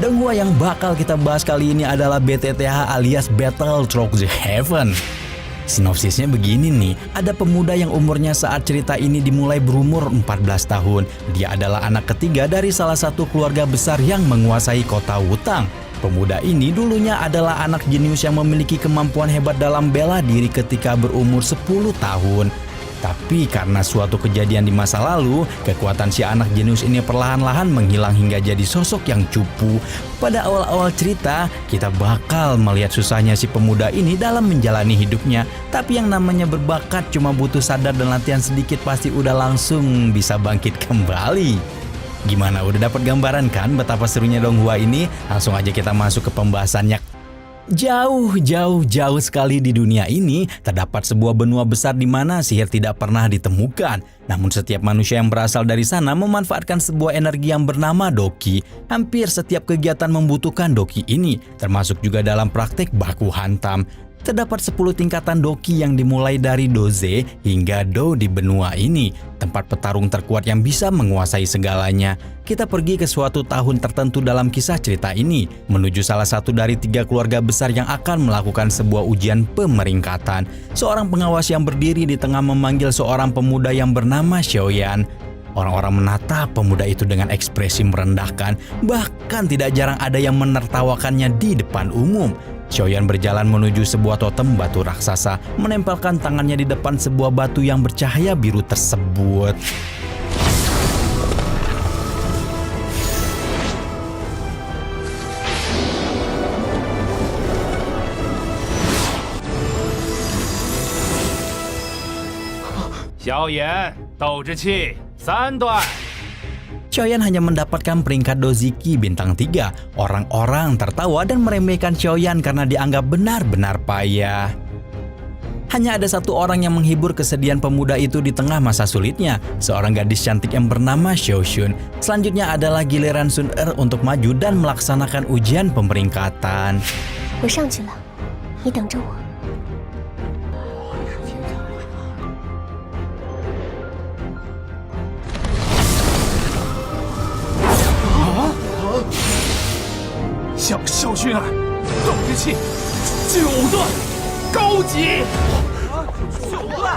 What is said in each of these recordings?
Donghua yang bakal kita bahas kali ini adalah BTTH alias Battle Through the Heaven. Sinopsisnya begini nih, ada pemuda yang umurnya saat cerita ini dimulai berumur 14 tahun. Dia adalah anak ketiga dari salah satu keluarga besar yang menguasai kota Wutang. Pemuda ini dulunya adalah anak jenius yang memiliki kemampuan hebat dalam bela diri ketika berumur 10 tahun. Tapi karena suatu kejadian di masa lalu, kekuatan si anak jenius ini perlahan-lahan menghilang hingga jadi sosok yang cupu. Pada awal-awal cerita, kita bakal melihat susahnya si pemuda ini dalam menjalani hidupnya. Tapi yang namanya berbakat cuma butuh sadar dan latihan sedikit pasti udah langsung bisa bangkit kembali. Gimana, udah dapat gambaran kan betapa serunya Donghua ini? Langsung aja kita masuk ke pembahasannya. Jauh sekali di dunia ini terdapat sebuah benua besar di mana sihir tidak pernah ditemukan. Namun setiap manusia yang berasal dari sana memanfaatkan sebuah energi yang bernama Doki. Hampir setiap kegiatan membutuhkan Doki ini, termasuk juga dalam praktek baku hantam. Terdapat 10 tingkatan Doki yang dimulai dari Doze hingga Do di benua ini, tempat petarung terkuat yang bisa menguasai segalanya. Kita pergi ke suatu tahun tertentu dalam kisah cerita ini, menuju salah satu dari 3 keluarga besar yang akan melakukan sebuah ujian pemeringkatan. Seorang pengawas yang berdiri di tengah memanggil seorang pemuda yang bernama Xiaoyan. Orang-orang menatap pemuda itu dengan ekspresi merendahkan, bahkan tidak jarang ada yang menertawakannya di depan umum. Xiaoyan berjalan menuju sebuah totem batu raksasa, menempelkan tangannya di depan sebuah batu yang bercahaya biru tersebut. Xiaoyan, 斗志气3段。 Xiaoyan hanya mendapatkan peringkat Doziki bintang 3. Orang-orang tertawa dan meremehkan Xiaoyan karena dianggap benar-benar payah. Hanya ada satu orang yang menghibur kesedihan pemuda itu di tengah masa sulitnya, seorang gadis cantik yang bernama Xiaoxun. Selanjutnya adalah giliran Sun Er untuk maju dan melaksanakan ujian pemeringkatan. 我上去了，你等着我。 小薰儿，斗志气9段，高级9段。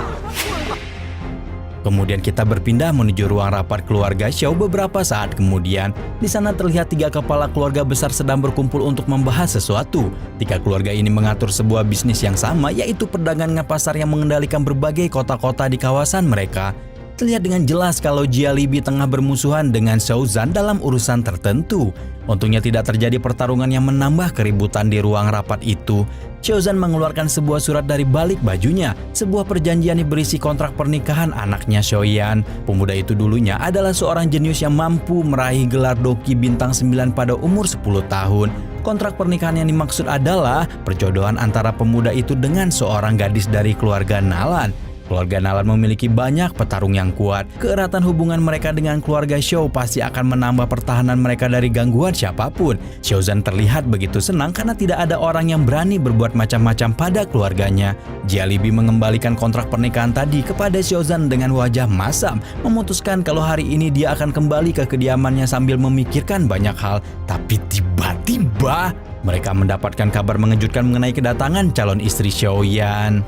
Kemudian kita berpindah menuju ruang rapat keluarga Xiao beberapa saat kemudian. Di sana terlihat 3 kepala keluarga besar sedang berkumpul untuk membahas sesuatu. 3 keluarga ini mengatur sebuah bisnis yang sama, yaitu perdagangan pasar yang mengendalikan berbagai kota-kota di kawasan mereka. Terlihat dengan jelas kalau Jia Libi tengah bermusuhan dengan Xiao Zhan dalam urusan tertentu. Untungnya tidak terjadi pertarungan yang menambah keributan di ruang rapat itu. Xiao Zhan mengeluarkan sebuah surat dari balik bajunya, sebuah perjanjian yang berisi kontrak pernikahan anaknya Xiaoyan. Pemuda itu dulunya adalah seorang jenius yang mampu meraih gelar Doki bintang 9 pada umur 10 tahun. Kontrak pernikahan yang dimaksud adalah perjodohan antara pemuda itu dengan seorang gadis dari keluarga Nalan. Keluarga Nalan memiliki banyak petarung yang kuat. Keeratan hubungan mereka dengan keluarga Xiao pasti akan menambah pertahanan mereka dari gangguan siapapun. Xiao Zhan terlihat begitu senang karena tidak ada orang yang berani berbuat macam-macam pada keluarganya. Jia Libi mengembalikan kontrak pernikahan tadi kepada Xiao Zhan dengan wajah masam, memutuskan kalau hari ini dia akan kembali ke kediamannya sambil memikirkan banyak hal. Tapi tiba-tiba mereka mendapatkan kabar mengejutkan mengenai kedatangan calon istri Xiaoyan.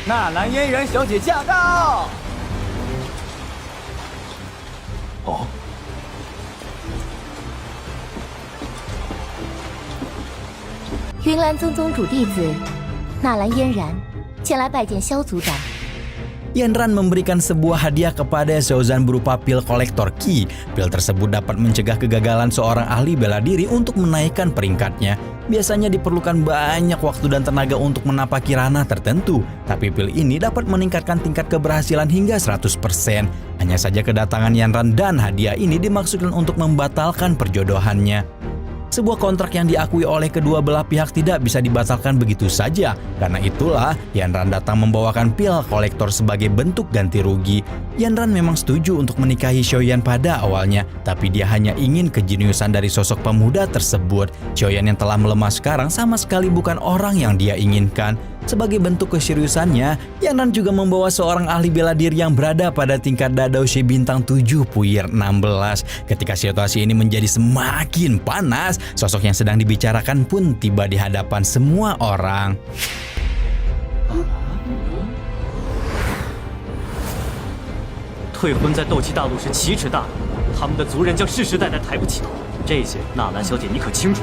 纳兰嫣然小姐驾到！哦，云岚宗宗主弟子纳兰嫣然前来拜见萧族长。 Yanran memberikan sebuah hadiah kepada Xiao Zhan berupa pil kolektor Qi. Pil tersebut dapat mencegah kegagalan seorang ahli bela diri untuk menaikkan peringkatnya. Biasanya diperlukan banyak waktu dan tenaga untuk menapaki ranah tertentu, tapi pil ini dapat meningkatkan tingkat keberhasilan hingga 100%. Hanya saja kedatangan Yanran dan hadiah ini dimaksudkan untuk membatalkan perjodohannya. Sebuah kontrak yang diakui oleh kedua belah pihak tidak bisa dibatalkan begitu saja. Karena itulah Yanran datang membawakan pil kolektor sebagai bentuk ganti rugi. Yanran memang setuju untuk menikahi Xiaoyan pada awalnya, tapi dia hanya ingin kejeniusan dari sosok pemuda tersebut. Xiaoyan yang telah melemah sekarang sama sekali bukan orang yang dia inginkan. Sebagai bentuk keseriusannya, Yan Ran juga membawa seorang ahli bela diri yang berada pada tingkat Dadaoshi bintang 7 Puyer 16. Ketika situasi ini menjadi semakin panas, sosok yang sedang dibicarakan pun tiba di hadapan semua orang. 退婚在斗气大陆是奇耻大辱，他们的族人将世世代代抬不起头。这些，纳兰小姐你可清楚？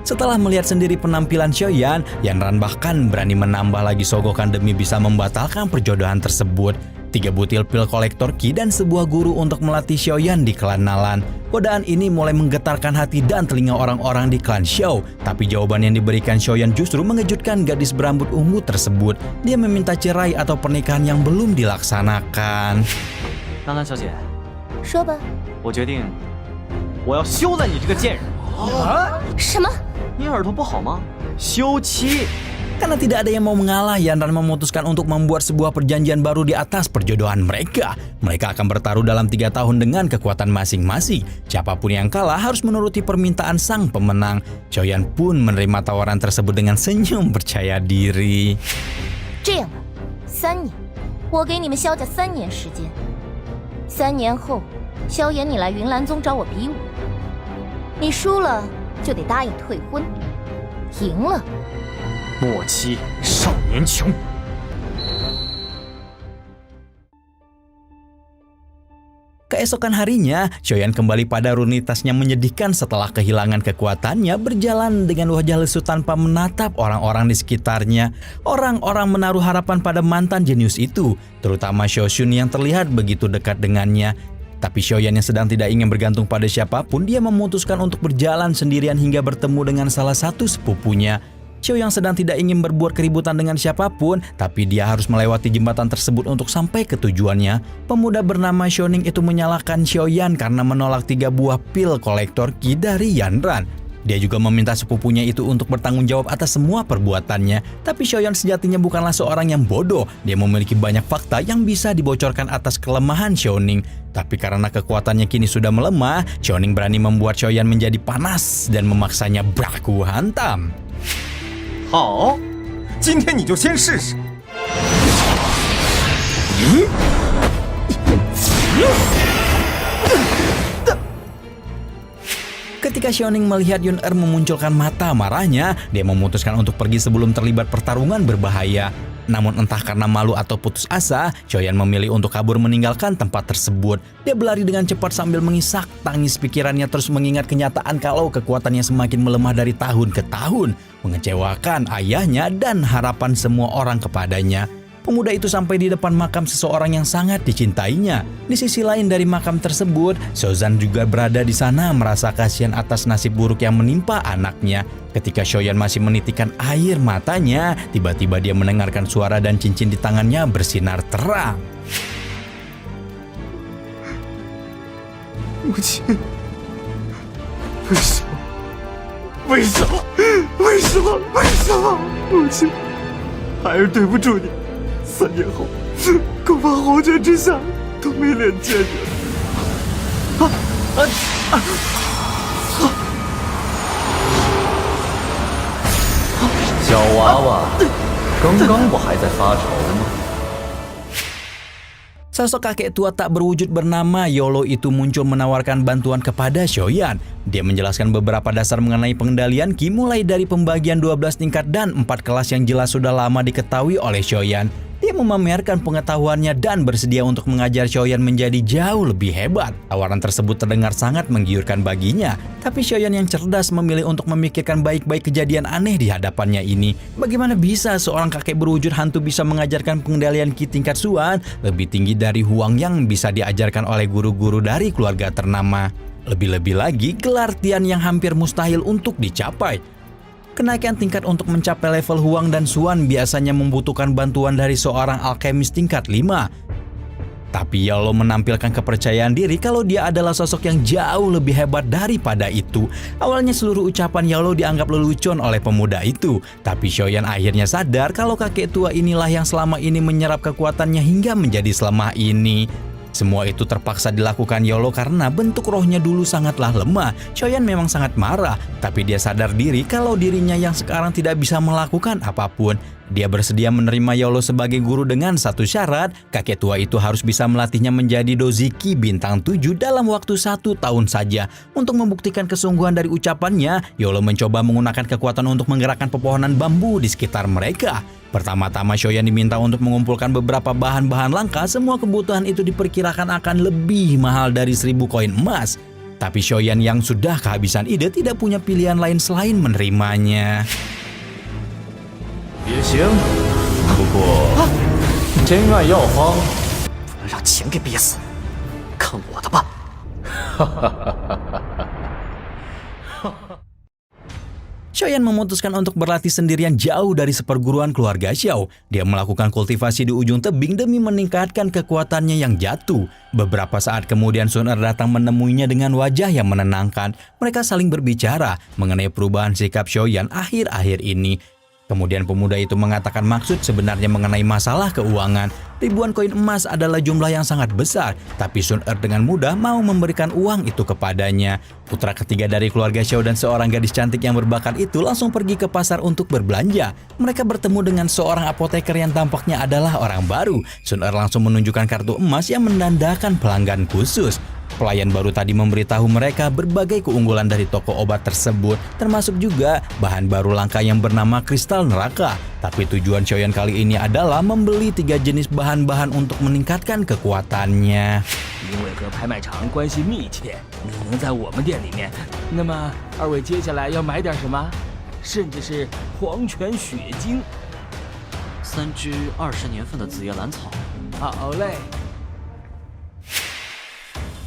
Setelah melihat sendiri penampilan Xiaoyan, Yan Ran bahkan berani menambah lagi sogokan demi bisa membatalkan perjodohan tersebut. 3 butil pil kolektor Qi dan sebuah guru untuk melatih Xiaoyan di klan Nalan. Godaan ini mulai menggetarkan hati dan telinga orang-orang di klan Xiao. Tapi jawaban yang diberikan Xiaoyan justru mengejutkan gadis berambut ungu tersebut. Dia meminta cerai atau pernikahan yang belum dilaksanakan. 纳兰小姐，说吧。我决定，我要休了你这个贱人。什么？ 你耳朵不好吗？休妻。 Karena tidak ada yang mau mengalah, Yan Ran memutuskan untuk membuat sebuah perjanjian baru di atas perjodohan mereka. Mereka akan bertaruh dalam 3 tahun dengan kekuatan masing-masing. Siapapun yang kalah harus menuruti permintaan sang pemenang. Xiaoyan pun menerima tawaran tersebut dengan senyum percaya diri. 这样吧，3年，我给你们萧家3年时间。3年后，萧炎你来云岚宗找我比武，你输了就得答应退婚，赢了。 莫欺少年穷。 Keesokan harinya, Xiaoyan kembali pada rutinitasnya menyedihkan setelah kehilangan kekuatannya, berjalan dengan wajah lesu tanpa menatap orang-orang di sekitarnya. Orang-orang menaruh harapan pada mantan jenius itu, terutama Xiao Xun yang terlihat begitu dekat dengannya. Tapi Xiaoyan yang sedang tidak ingin bergantung pada siapapun, dia memutuskan untuk berjalan sendirian hingga bertemu dengan salah satu sepupunya. Xiao yang sedang tidak ingin berbuat keributan dengan siapapun, tapi dia harus melewati jembatan tersebut untuk sampai ke tujuannya. Pemuda bernama Xiaoning itu menyalahkan Xiaoyan karena menolak 3 buah pil kolektor Qi dari Yan Ran. Dia juga meminta sepupunya itu untuk bertanggung jawab atas semua perbuatannya. Tapi Xiaoyan sejatinya bukanlah seorang yang bodoh. Dia memiliki banyak fakta yang bisa dibocorkan atas kelemahan Xiaoning. Tapi karena kekuatannya kini sudah melemah, Xiaoning berani membuat Xiaoyan menjadi panas dan memaksanya baku hantam. 好，今天你就先试试。Ketika Xiaoning melihat Yun memunculkan mata marahnya, dia memutuskan untuk pergi sebelum terlibat pertarungan berbahaya. Namun entah karena malu atau putus asa, Xiaoyan memilih untuk kabur meninggalkan tempat tersebut. Dia berlari dengan cepat sambil mengisak tangis, pikirannya terus mengingat kenyataan kalau kekuatannya semakin melemah dari tahun ke tahun, mengecewakan ayahnya dan harapan semua orang kepadanya. Pemuda itu sampai di depan makam seseorang yang sangat dicintainya. Di sisi lain dari makam tersebut, Xiaozan juga berada di sana merasa kasihan atas nasib buruk yang menimpa anaknya. Ketika Xiaoyan masih menitikkan air matanya, tiba-tiba dia mendengarkan suara dan cincin di tangannya bersinar terang. 母亲，为什么？为什么？为什么？为什么？母亲，孩儿对不住你。3年后，恐怕黄泉之下都没脸见人。小娃娃，刚刚不还在发愁吗？ Sosok kakek tua tak berwujud bernama Yolo itu muncul menawarkan bantuan kepada Xiaoyan. Dia menjelaskan beberapa dasar mengenai pengendalian Qi mulai dari pembagian 12 tingkat dan 4 kelas yang jelas sudah lama diketahui oleh Xiaoyan. Dia memamerkan pengetahuannya dan bersedia untuk mengajar Xiaoyan menjadi jauh lebih hebat. Tawaran tersebut terdengar sangat menggiurkan baginya. Tapi Xiaoyan yang cerdas memilih untuk memikirkan baik-baik kejadian aneh di hadapannya ini. Bagaimana bisa seorang kakek berwujud hantu bisa mengajarkan pengendalian Qi tingkat Xuan lebih tinggi dari Huang yang bisa diajarkan oleh guru-guru dari keluarga ternama. Lebih-lebih lagi, gelar Tian yang hampir mustahil untuk dicapai. Kenaikan tingkat untuk mencapai level Huang dan Xuan biasanya membutuhkan bantuan dari seorang alkemis tingkat 5. Tapi Yolo menampilkan kepercayaan diri kalau dia adalah sosok yang jauh lebih hebat daripada itu. Awalnya seluruh ucapan Yolo dianggap lelucon oleh pemuda itu. Tapi Xiaoyan akhirnya sadar kalau kakek tua inilah yang selama ini menyerap kekuatannya hingga menjadi selemah ini. Semua itu terpaksa dilakukan Yolo karena bentuk rohnya dulu sangatlah lemah. Xiaoyan memang sangat marah, tapi dia sadar diri kalau dirinya yang sekarang tidak bisa melakukan apapun. Dia bersedia menerima Yolo sebagai guru dengan satu syarat, kakek tua itu harus bisa melatihnya menjadi Doziki bintang 7 dalam waktu 1 tahun saja. Untuk membuktikan kesungguhan dari ucapannya, Yolo mencoba menggunakan kekuatan untuk menggerakkan pepohonan bambu di sekitar mereka. Pertama-tama Xiaoyan diminta untuk mengumpulkan beberapa bahan-bahan langka. Semua kebutuhan itu diperkirakan akan lebih mahal dari 1000 koin emas. Tapi Xiaoyan yang sudah kehabisan ide tidak punya pilihan lain selain menerimanya. 也行，不过真爱药方不能让钱给憋死，看我的吧！ Xiaoyan memutuskan untuk berlatih sendirian jauh dari seperguruan keluarga Xiao. Dia melakukan kultivasi di ujung tebing demi meningkatkan kekuatannya yang jatuh. Beberapa saat kemudian Sun Er datang menemuinya dengan wajah yang menenangkan. Mereka saling berbicara mengenai perubahan sikap Xiaoyan akhir-akhir ini. Kemudian pemuda itu mengatakan maksud sebenarnya mengenai masalah keuangan. Ribuan koin emas adalah jumlah yang sangat besar, tapi Sun Er dengan mudah mau memberikan uang itu kepadanya. Putra ketiga dari keluarga Xiao dan seorang gadis cantik yang berbakat itu langsung pergi ke pasar untuk berbelanja. Mereka bertemu dengan seorang apoteker yang tampaknya adalah orang baru. Sun Er langsung menunjukkan kartu emas yang menandakan pelanggan khusus. Pelayan baru tadi memberitahu mereka berbagai keunggulan dari toko obat tersebut, termasuk juga bahan baru langka yang bernama kristal neraka. Tapi tujuan Xiaoyan kali ini adalah membeli 3 jenis bahan-bahan untuk meningkatkan kekuatannya. 因为和拍卖场关系密切，你能在我们店里面，那么二位接下来要买点什么？甚至是黄泉血晶，3支20年份的紫叶兰草。好嘞。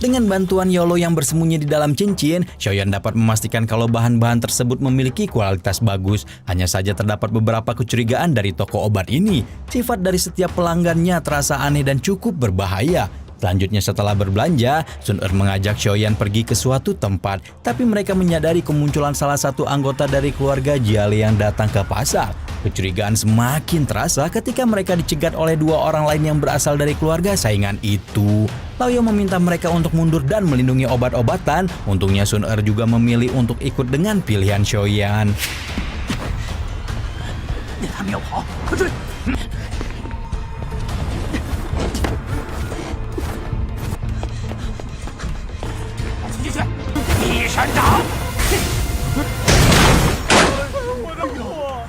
Dengan bantuan Yolo yang bersembunyi di dalam cincin, Xiaoyan dapat memastikan kalau bahan-bahan tersebut memiliki kualitas bagus. Hanya saja terdapat beberapa kecurigaan dari toko obat ini. Sifat dari setiap pelanggannya terasa aneh dan cukup berbahaya. Selanjutnya setelah berbelanja, Sun Er mengajak Xiaoyan pergi ke suatu tempat. Tapi mereka menyadari kemunculan salah satu anggota dari keluarga Jiale yang datang ke pasar. Kecurigaan semakin terasa ketika mereka dicegat oleh 2 orang lain yang berasal dari keluarga saingan itu. Lao meminta mereka untuk mundur dan melindungi obat-obatan. Untungnya Sun Er juga memilih untuk ikut dengan pilihan Xiaoyan. 那他们要跑，快追！ 一闪掌！我的火！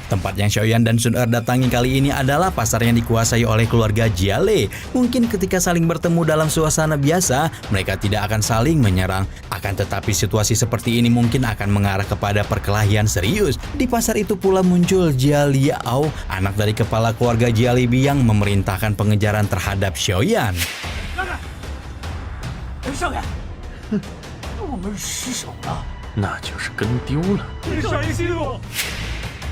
Tempat yang Xiaoyan dan Sun Er datangi kali ini adalah pasar yang dikuasai oleh keluarga Jiale. Mungkin ketika saling bertemu dalam suasana biasa, mereka tidak akan saling menyerang. Akan tetapi situasi seperti ini mungkin akan mengarah kepada perkelahian serius. Di pasar itu pula muncul Jia Liao, anak dari kepala keluarga Jialibi yang memerintahkan pengejaran terhadap Xiaoyan. 少爷，我们失手了，那就是跟丢了。少爷息怒。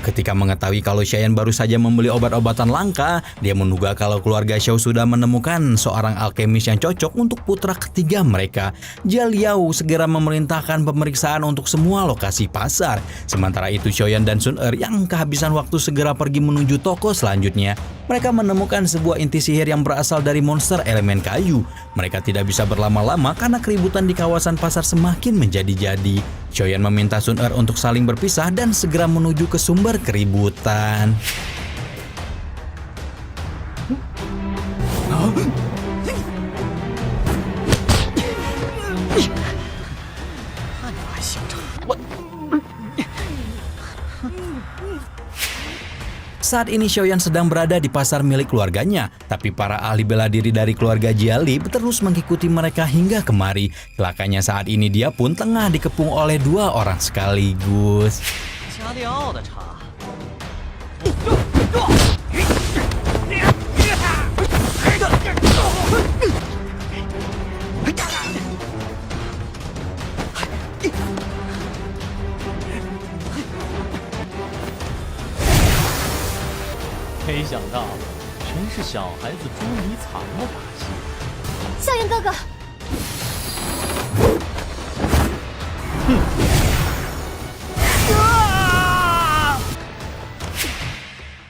Ketika mengetahui kalau Xiaoyan baru saja membeli obat-obatan langka, dia menduga kalau keluarga Xiao sudah menemukan seorang alkemis yang cocok untuk putra ketiga mereka. Jia Liao segera memerintahkan pemeriksaan untuk semua lokasi pasar. Sementara itu Xiaoyan dan Sun Er yang kehabisan waktu segera pergi menuju toko selanjutnya. Mereka menemukan sebuah inti sihir yang berasal dari monster elemen kayu. Mereka tidak bisa berlama-lama karena keributan di kawasan pasar semakin menjadi-jadi. Xiaoyan meminta Sun Er untuk saling berpisah dan segera menuju ke sumber keributan. Saat ini Xiaoyan sedang berada di pasar milik keluarganya, tapi para ahli bela diri dari keluarga Jiali terus mengikuti mereka hingga kemari. Celakanya saat ini dia pun tengah dikepung oleh 2 orang sekaligus. 加利奥的茶。 没想到，全是小孩子捉迷藏的把戏。校园哥哥，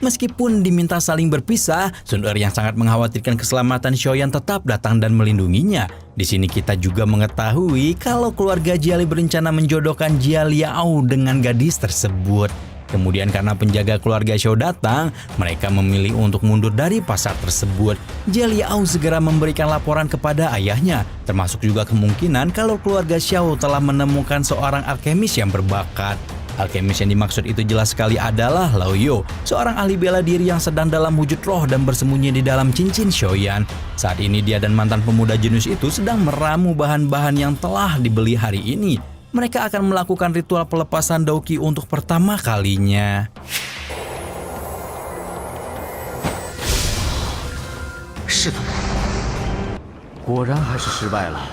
Meskipun diminta saling berpisah, Sun Er yang sangat mengkhawatirkan keselamatan Xiaoyan tetap datang dan melindunginya. Di sini kita juga mengetahui kalau keluarga Jia Li berencana menjodohkan Jia Liao dengan gadis tersebut. Kemudian karena penjaga keluarga Xiao datang, mereka memilih untuk mundur dari pasar tersebut. Jia Liao segera memberikan laporan kepada ayahnya, termasuk juga kemungkinan kalau keluarga Xiao telah menemukan seorang alkemis yang berbakat. Alkemis yang dimaksud itu jelas sekali adalah Lao Yo, seorang ahli bela diri yang sedang dalam wujud roh dan bersembunyi di dalam cincin Xiaoyan. Saat ini dia dan mantan pemuda jenius itu sedang meramu bahan-bahan yang telah dibeli hari ini. Mereka akan melakukan ritual pelepasan Daoqi untuk pertama kalinya. 是的，果然还是失败了。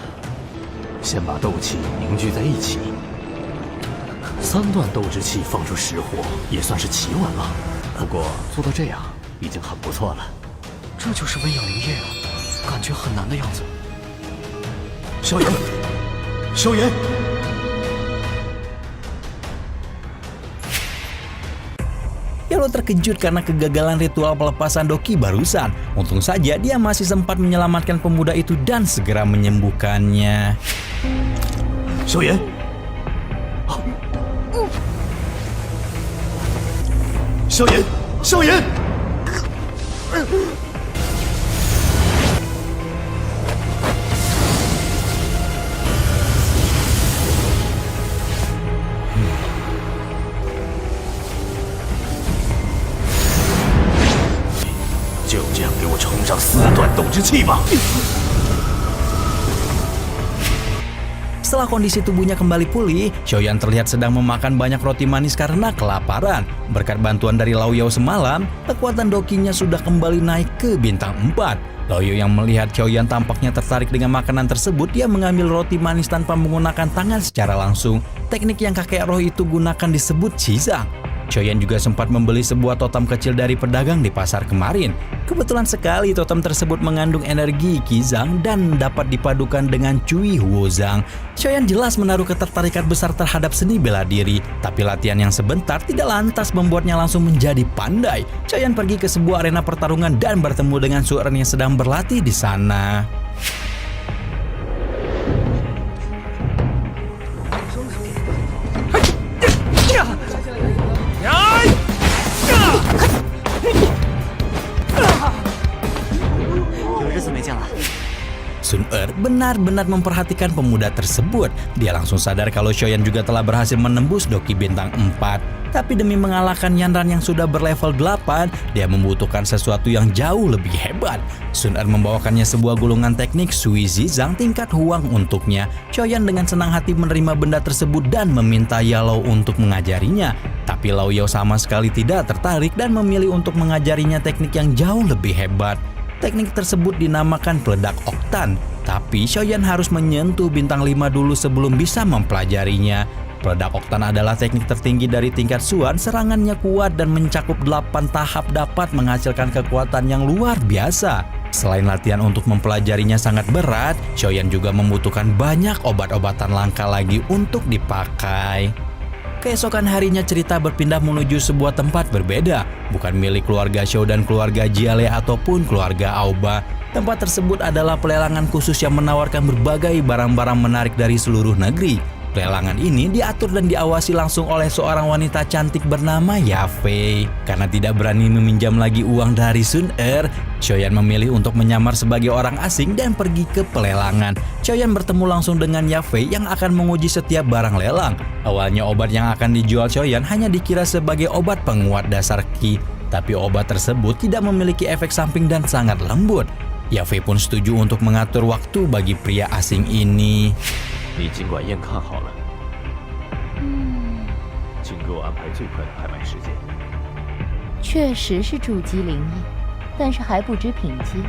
先把斗气凝聚在一起，3段斗之气放出10火，也算是奇稳了。不过做到这样已经很不错了。这就是温养灵液啊，感觉很难的样子。萧炎，萧炎！ Yalo terkejut karena kegagalan ritual pelepasan Daoqi barusan. Untung saja dia masih sempat menyelamatkan pemuda itu dan segera menyembuhkannya. Xiaoyan, 萧炎，萧炎！ 就这样给我冲上4段斗之气吧！ Setelah kondisi tubuhnya kembali pulih, Xiaoyan terlihat sedang memakan banyak roti manis karena kelaparan. Berkat bantuan dari Lao Yao semalam, kekuatan Daoqinya sudah kembali naik ke bintang 4. Lao Yao yang melihat Xiaoyan tampaknya tertarik dengan makanan tersebut, dia mengambil roti manis tanpa menggunakan tangan secara langsung. Teknik yang kakek roh itu gunakan disebut Qizang. Xiaoyan juga sempat membeli sebuah totem kecil dari pedagang di pasar kemarin. Kebetulan sekali totem tersebut mengandung energi Qizang dan dapat dipadukan dengan Cui Huozang. Xiaoyan jelas menaruh ketertarikan besar terhadap seni bela diri, tapi latihan yang sebentar tidak lantas membuatnya langsung menjadi pandai. Xiaoyan pergi ke sebuah arena pertarungan dan bertemu dengan Su Er yang sedang berlatih di sana. Sun Er benar-benar memperhatikan pemuda tersebut. Dia langsung sadar kalau Xiaoyan juga telah berhasil menembus Daoqi bintang 4. Tapi demi mengalahkan Yanran yang sudah berlevel 8, dia membutuhkan sesuatu yang jauh lebih hebat. Sun Er membawakannya sebuah gulungan teknik Sui Zizang tingkat Huang untuknya. Xiaoyan dengan senang hati menerima benda tersebut dan meminta Yalo untuk mengajarinya. Tapi Lao Yao sama sekali tidak tertarik dan memilih untuk mengajarinya teknik yang jauh lebih hebat. Teknik tersebut dinamakan peledak oktan, tapi Xiaoyan harus menyentuh bintang 5 dulu sebelum bisa mempelajarinya. Peledak oktan adalah teknik tertinggi dari tingkat Suan, serangannya kuat dan mencakup 8 tahap dapat menghasilkan kekuatan yang luar biasa. Selain latihan untuk mempelajarinya sangat berat, Xiaoyan juga membutuhkan banyak obat-obatan langka lagi untuk dipakai. Keesokan harinya cerita berpindah menuju sebuah tempat berbeda, bukan milik keluarga Xiao dan keluarga Jia Li ataupun keluarga Aoba. Tempat tersebut adalah pelelangan khusus yang menawarkan berbagai barang-barang menarik dari seluruh negeri. Pelelangan ini diatur dan diawasi langsung oleh seorang wanita cantik bernama Yafei. Karena tidak berani meminjam lagi uang dari Sun Er, Xiaoyan memilih untuk menyamar sebagai orang asing dan pergi ke pelelangan. Xiaoyan bertemu langsung dengan Yafei yang akan menguji setiap barang lelang. Awalnya obat yang akan dijual Xiaoyan hanya dikira sebagai obat penguat dasar Qi, tapi obat tersebut tidak memiliki efek samping dan sangat lembut. Yafei pun setuju untuk mengatur waktu bagi pria asing ini. 你尽管验看好了，请给我安排最快的拍卖时间。确实是筑基灵液，但是还不知品级。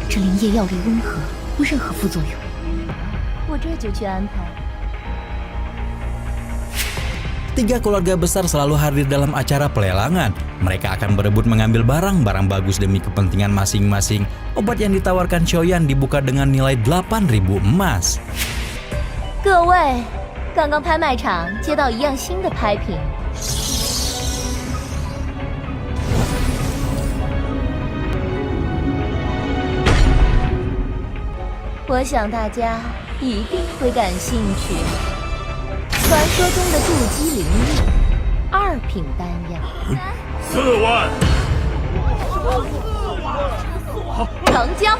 这灵液药力温和，无任何副作用。我这就去安排。Tiga keluarga besar selalu hadir dalam acara pelelangan. Mereka akan berebut mengambil barang-barang bagus demi kepentingan masing-masing. Obat yang ditawarkan Xiaoyan dibuka dengan nilai 8.000 emas. 各位，刚刚拍卖场接到一样新的拍品，我想大家一定会感兴趣。传说中的筑基灵液，2品丹药4万，成交。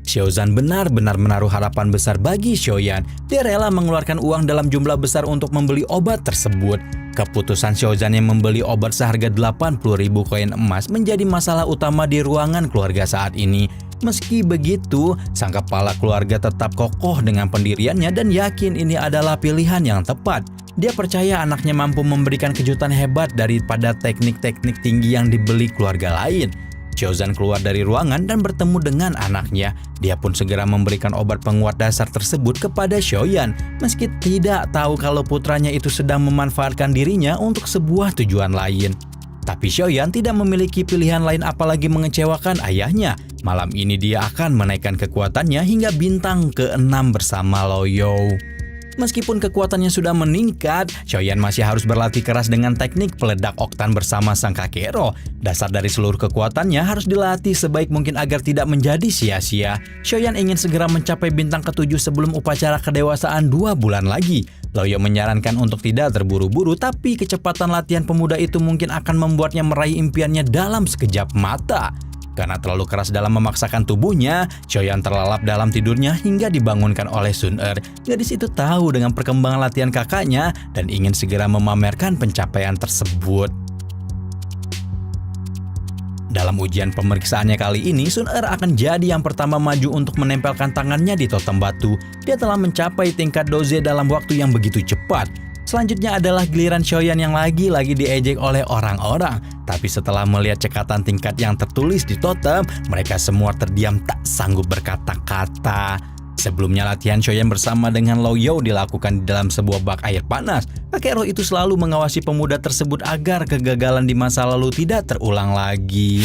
Xiaozan benar-benar menaruh harapan besar bagi Xiaoyan. Dia rela mengeluarkan uang dalam jumlah besar untuk membeli obat tersebut. Keputusan Xiaozan yang membeli obat seharga 80.000 koin emas menjadi masalah utama di ruangan keluarga saat ini. Meski begitu, sang kepala keluarga tetap kokoh dengan pendiriannya dan yakin ini adalah pilihan yang tepat. Dia percaya anaknya mampu memberikan kejutan hebat daripada teknik-teknik tinggi yang dibeli keluarga lain. Xiaozan keluar dari ruangan dan bertemu dengan anaknya. Dia pun segera memberikan obat penguat dasar tersebut kepada Xiaoyan, meski tidak tahu kalau putranya itu sedang memanfaatkan dirinya untuk sebuah tujuan lain. Tapi Xiaoyan tidak memiliki pilihan lain apalagi mengecewakan ayahnya. Malam ini dia akan menaikkan kekuatannya hingga bintang ke-6 bersama Lao You. Meskipun kekuatannya sudah meningkat, Xiaoyan masih harus berlatih keras dengan teknik peledak oktan bersama sang kakek Ro. Dasar dari seluruh kekuatannya harus dilatih sebaik mungkin agar tidak menjadi sia-sia. Xiaoyan ingin segera mencapai bintang ke-7 sebelum upacara kedewasaan 2 bulan lagi. Lao You menyarankan untuk tidak terburu-buru, tapi kecepatan latihan pemuda itu mungkin akan membuatnya meraih impiannya dalam sekejap mata. Karena terlalu keras dalam memaksakan tubuhnya, Xiaoyan terlelap dalam tidurnya hingga dibangunkan oleh Sun Er. Gadis itu tahu dengan perkembangan latihan kakaknya dan ingin segera memamerkan pencapaian tersebut. Dalam ujian pemeriksaannya kali ini, Sun Er akan jadi yang pertama maju untuk menempelkan tangannya di totem batu. Dia telah mencapai tingkat doze dalam waktu yang begitu cepat. Selanjutnya adalah giliran Xiaoyan yang lagi-lagi diejek oleh orang-orang. Tapi setelah melihat cekatan tingkat yang tertulis di totem, mereka semua terdiam tak sanggup berkata-kata. Sebelumnya latihan Xiaoyan bersama dengan Lao You dilakukan di dalam sebuah bak air panas. Kakek Roh itu selalu mengawasi pemuda tersebut agar kegagalan di masa lalu tidak terulang lagi.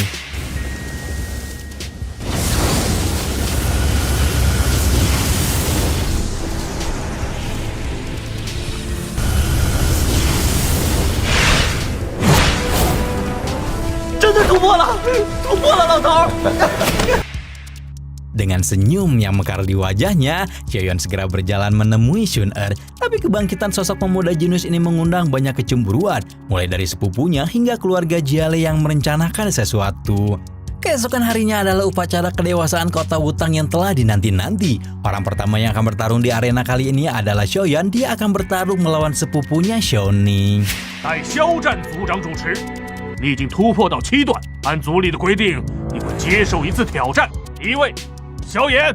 Dengan senyum yang mekar di wajahnya, Xiaoyan segera berjalan menemui Sun Er. Tapi kebangkitan sosok pemuda jenius ini mengundang banyak kecemburuan, mulai dari sepupunya hingga keluarga Jiale yang merencanakan sesuatu. Keesokan harinya adalah upacara kedewasaan kota Wutang yang telah dinanti-nanti. Orang pertama yang akan bertarung di arena kali ini adalah Xiaoyan. Dia akan bertarung melawan sepupunya Xiaoning. 待肖战族长主持，你已经突破到7段，按组里的规定，你会接受一次挑战。第1位，萧炎。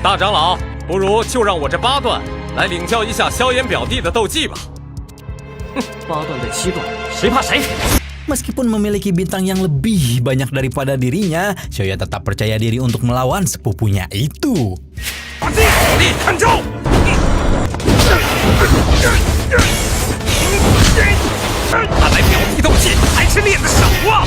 大长老，不如就让我这8段来领教一下萧炎表弟的斗技吧。哼，8段对7段，谁怕谁？ Meskipun memiliki bintang yang lebih banyak daripada dirinya, Xiaoyan tetap percaya diri untuk melawan sepupunya itu. 把自己火力看招！ 看来表弟斗技还是练得少啊！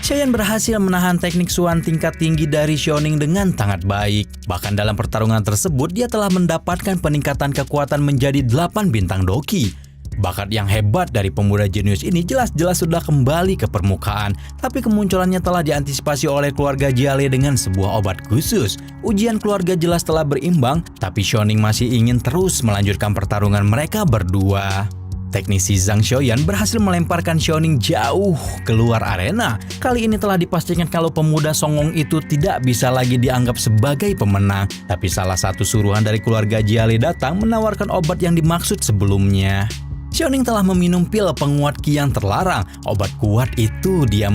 Xiaoyan berhasil menahan teknik Suan tingkat tinggi dari Xiaoning dengan sangat baik. Bahkan dalam pertarungan tersebut, dia telah mendapatkan peningkatan kekuatan menjadi 8 bintang doki. Bakat yang hebat dari pemuda jenius ini jelas-jelas sudah kembali ke permukaan, tapi kemunculannya telah diantisipasi oleh keluarga Jiale dengan sebuah obat khusus. Ujian keluarga jelas telah berimbang, tapi Xiaoning masih ingin terus melanjutkan pertarungan mereka berdua. Teknisi Zhang Xiaoyan berhasil melemparkan Xiaoning jauh keluar arena. Kali ini telah dipastikan kalau pemuda songong itu tidak bisa lagi dianggap sebagai pemenang. Tapi salah satu suruhan dari keluarga Jiale datang menawarkan obat yang dimaksud sebelumnya. Xiaoning telah meminum pil penguat ki yang terlarang. Obat kuat itu dia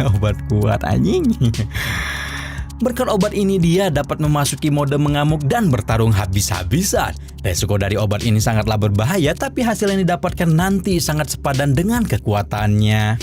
obat kuat anjing. Berkat obat ini dia dapat memasuki mode mengamuk dan bertarung habis-habisan. Resiko dari obat ini sangatlah berbahaya, tapi hasil yang didapatkan nanti sangat sepadan dengan kekuatannya.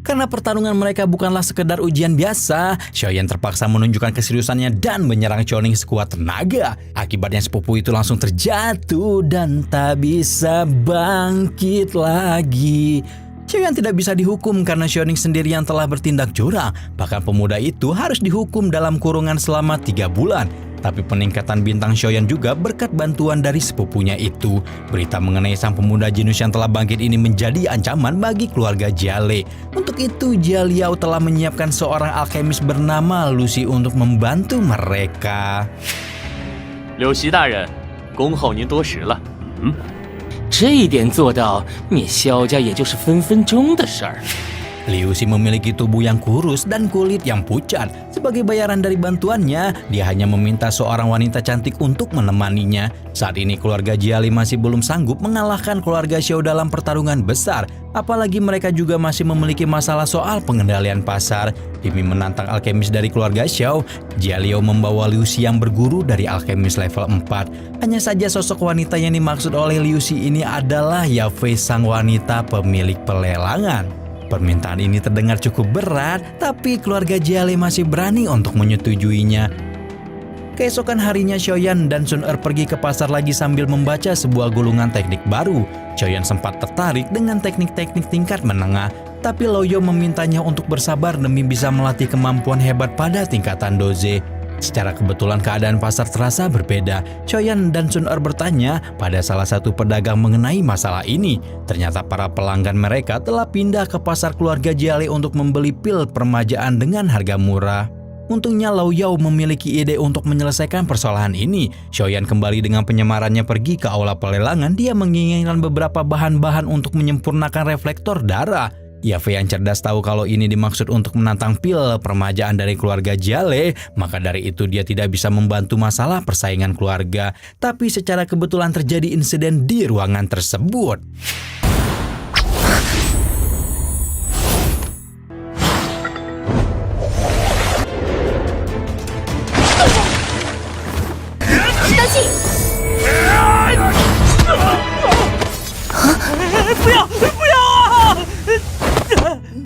Karena pertarungan mereka bukanlah sekedar ujian biasa, Xiaoyan terpaksa menunjukkan keseriusannya dan menyerang Chuaning sekuat tenaga. Akibatnya sepupu itu langsung terjatuh dan tak bisa bangkit lagi. Xiaoyan tidak bisa dihukum karena Xiaoning sendiri yang telah bertindak curang. Bahkan pemuda itu harus dihukum dalam kurungan selama 3 bulan. Tapi peningkatan bintang Xiaoyan juga berkat bantuan dari sepupunya itu. Berita mengenai sang pemuda jenius yang telah bangkit ini menjadi ancaman bagi keluarga Jiale. Untuk itu, Jia Liao telah menyiapkan seorang alkemis bernama Lucy untuk membantu mereka. 柳席大人，恭候您多时了。这一点做到，灭萧家也就是分分钟的事儿。 Liu Xi memiliki tubuh yang kurus dan kulit yang pucat. Sebagai bayaran dari bantuannya, dia hanya meminta seorang wanita cantik untuk menemaninya. Saat ini keluarga Jiale masih belum sanggup mengalahkan keluarga Xiao dalam pertarungan besar. Apalagi mereka juga masih memiliki masalah soal pengendalian pasar. Demi menantang alkemis dari keluarga Xiao, Jia Liao membawa Liu Xi yang berguru dari alkemis level 4. Hanya saja sosok wanita yang dimaksud oleh Liu Xi ini adalah Yafei, sang wanita pemilik pelelangan. Permintaan ini terdengar cukup berat, tapi keluarga Jiale masih berani untuk menyetujuinya. Keesokan harinya, Xiaoyan dan Sun Er pergi ke pasar lagi sambil membaca sebuah gulungan teknik baru. Xiaoyan sempat tertarik dengan teknik-teknik tingkat menengah, tapi Loyo memintanya untuk bersabar demi bisa melatih kemampuan hebat pada tingkatan doze. Secara kebetulan keadaan pasar terasa berbeda. Xiaoyan dan Sun Er bertanya pada salah satu pedagang mengenai masalah ini. Ternyata para pelanggan mereka telah pindah ke pasar keluarga Jiale untuk membeli pil permajaan dengan harga murah. Untungnya Lao Yao memiliki ide untuk menyelesaikan persoalan ini. Xiaoyan kembali dengan penyamarannya pergi ke aula pelelangan. Dia menginginkan beberapa bahan-bahan untuk menyempurnakan reflektor darah. Yafei yang cerdas tahu kalau ini dimaksud untuk menantang pil permajaan dari keluarga Jiale, maka dari itu dia tidak bisa membantu masalah persaingan keluarga. Tapi secara kebetulan terjadi insiden di ruangan tersebut. Buyao!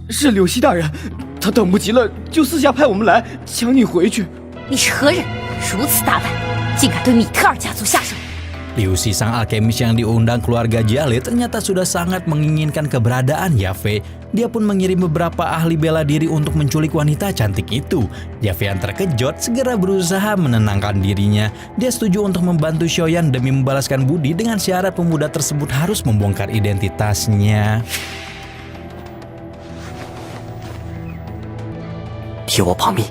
是柳溪大人，他等不及了，就私下派我们来抢你回去。你是何人？如此大胆，竟敢对米特尔家族下手！ Liu Xi, sang alkemis yang diundang keluarga Jiale, ternyata sudah sangat menginginkan keberadaan Yafei. Dia pun mengirim beberapa ahli bela diri untuk menculik wanita cantik itu. Yafei yang terkejut segera berusaha menenangkan dirinya. Dia setuju untuk membantu Xiaoyan demi membalaskan budi dengan syarat pemuda tersebut harus membongkar identitasnya. 替我保密。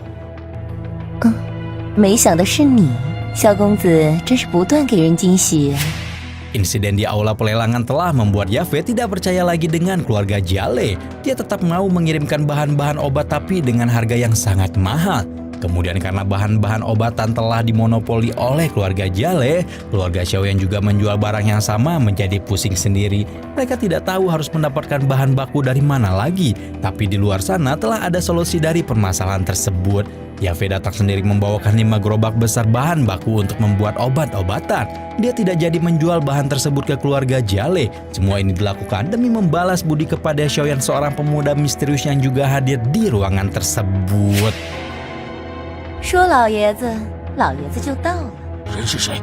没想到是你，萧公子真是不断给人惊喜。 Insiden di aula pelelangan telah membuat Yafei tidak percaya lagi dengan keluarga Jiale. Dia tetap mau mengirimkan bahan-bahan obat tapi dengan harga yang sangat mahal. Kemudian karena bahan-bahan obatan telah dimonopoli oleh keluarga Jiale, keluarga Xiaoyan juga menjual barang yang sama menjadi pusing sendiri. Mereka tidak tahu harus mendapatkan bahan baku dari mana lagi. Tapi di luar sana telah ada solusi dari permasalahan tersebut. Yafei datang sendiri membawakan 5 gerobak besar bahan baku untuk membuat obat-obatan. Dia tidak jadi menjual bahan tersebut ke keluarga Jiale. Semua ini dilakukan demi membalas budi kepada Xiaoyan, seorang pemuda misterius yang juga hadir di ruangan tersebut. 说老爷子，老爷子就到了。人是谁？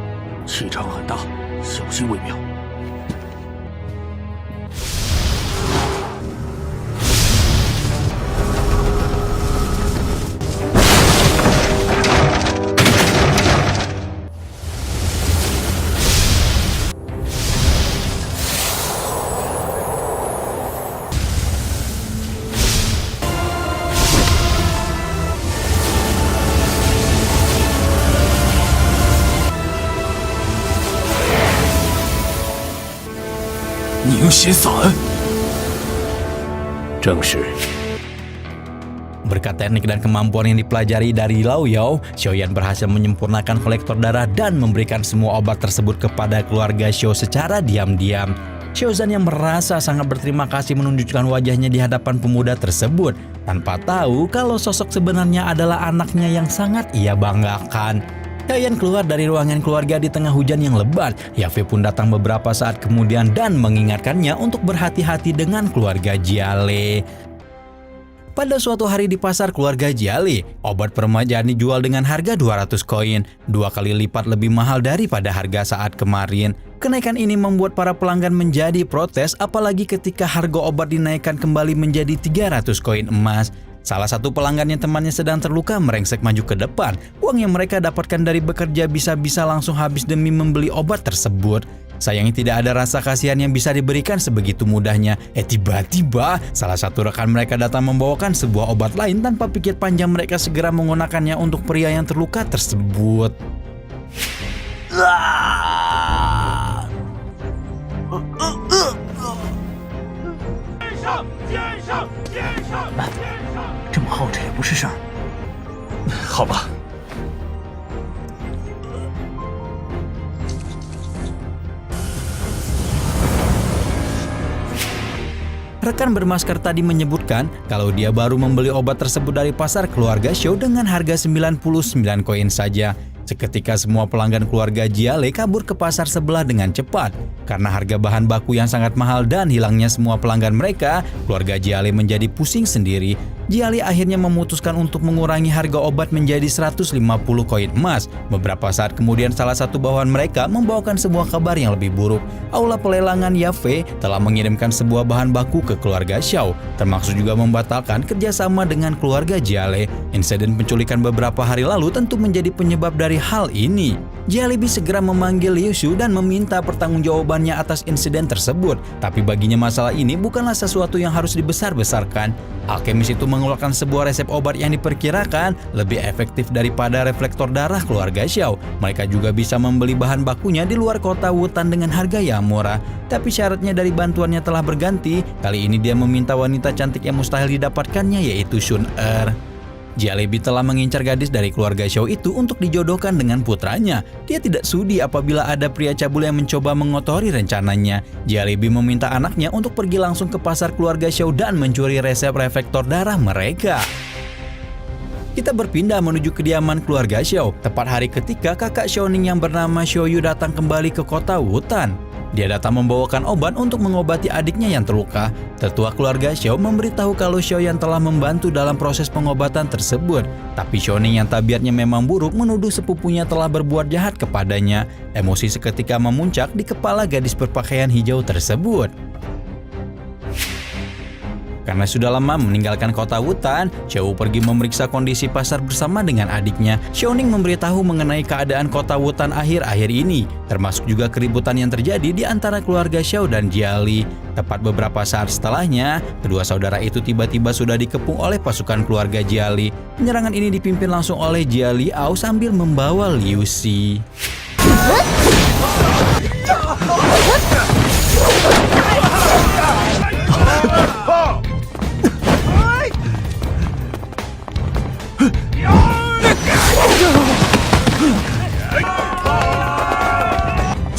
气场很大，小心为妙。 凝血散，正是。 Berkat teknik dan kemampuan yang dipelajari dari Lao Yao, Xiaoyan berhasil menyempurnakan kolektor darah dan memberikan semua obat tersebut kepada keluarga Xiao secara diam-diam. Xiaozan yang merasa sangat berterima kasih menunjukkan wajahnya di hadapan pemuda tersebut, tanpa tahu kalau sosok sebenarnya adalah anaknya yang sangat ia banggakan. Xiaoyan keluar dari ruangan keluarga di tengah hujan yang lebat. Yafei pun datang beberapa saat kemudian dan mengingatkannya untuk berhati-hati dengan keluarga Jiale. Pada suatu hari di pasar keluarga Jiale, obat peremajaan dijual dengan harga 200 koin, 2 kali lipat lebih mahal daripada harga saat kemarin. Kenaikan ini membuat para pelanggan menjadi protes, apalagi ketika harga obat dinaikkan kembali menjadi 300 koin emas. Salah satu pelanggan yang temannya sedang terluka merengsek maju ke depan. Uang yang mereka dapatkan dari bekerja bisa-bisa langsung habis demi membeli obat tersebut. Sayangnya tidak ada rasa kasihan yang bisa diberikan sebegitu mudahnya. Tiba-tiba salah satu rekan mereka datang membawakan sebuah obat lain. Tanpa pikir panjang mereka segera menggunakannya untuk pria yang terluka tersebut. Hao吧。 Rekan bermasker tadi menyebutkan kalau dia baru membeli obat tersebut dari pasar keluarga Xiao dengan harga 99 koin saja. Seketika semua pelanggan keluarga Jiale kabur ke pasar sebelah dengan cepat. Karena harga bahan baku yang sangat mahal dan hilangnya semua pelanggan mereka, keluarga Jiale menjadi pusing sendiri. Jiale akhirnya memutuskan untuk mengurangi harga obat menjadi 150 koin emas. Beberapa saat kemudian salah satu bawahan mereka membawakan sebuah kabar yang lebih buruk. Aula pelelangan Yafei telah mengirimkan sebuah bahan baku ke keluarga Xiao, termasuk juga membatalkan kerjasama dengan keluarga Jiale. Insiden penculikan beberapa hari lalu tentu menjadi penyebab dari hal ini. Jialebi segera memanggil Liu Shu dan meminta pertanggungjawabannya atas insiden tersebut. Tapi baginya masalah ini bukanlah sesuatu yang harus dibesar-besarkan. Alkemis itu mengeluarkan sebuah resep obat yang diperkirakan lebih efektif daripada reflektor darah keluarga Xiao. Mereka juga bisa membeli bahan bakunya di luar kota Wutan dengan harga yang murah. Tapi syaratnya dari bantuannya telah berganti. Kali ini dia meminta wanita cantik yang mustahil didapatkannya, yaitu Shun Er. Jialebi telah mengincar gadis dari keluarga Xiao itu untuk dijodohkan dengan putranya. Dia tidak sudi apabila ada pria cabul yang mencoba mengotori rencananya. Jialebi meminta anaknya untuk pergi langsung ke pasar keluarga Xiao dan mencuri resep reflektor darah mereka. Kita berpindah menuju kediaman keluarga Xiao, tepat hari ketika kakak Xiaoning yang bernama Xiaoyu datang kembali ke kota Wutan. Dia datang membawakan obat untuk mengobati adiknya yang terluka. Tetua keluarga Xiao memberitahu kalau Xiaoyan telah membantu dalam proses pengobatan tersebut. Tapi Xiaoning yang tabiatnya memang buruk menuduh sepupunya telah berbuat jahat kepadanya. Emosi seketika memuncak di kepala gadis berpakaian hijau tersebut. Karena sudah lama meninggalkan kota Wutan, Xiao pergi memeriksa kondisi pasar bersama dengan adiknya. Xiaoning memberitahu mengenai keadaan kota Wutan akhir-akhir ini, termasuk juga keributan yang terjadi di antara keluarga Xiao dan Jiale. Tepat beberapa saat setelahnya, kedua saudara itu tiba-tiba sudah dikepung oleh pasukan keluarga Jiale. Penyerangan ini dipimpin langsung oleh Jia Liao sambil membawa Liu Xi.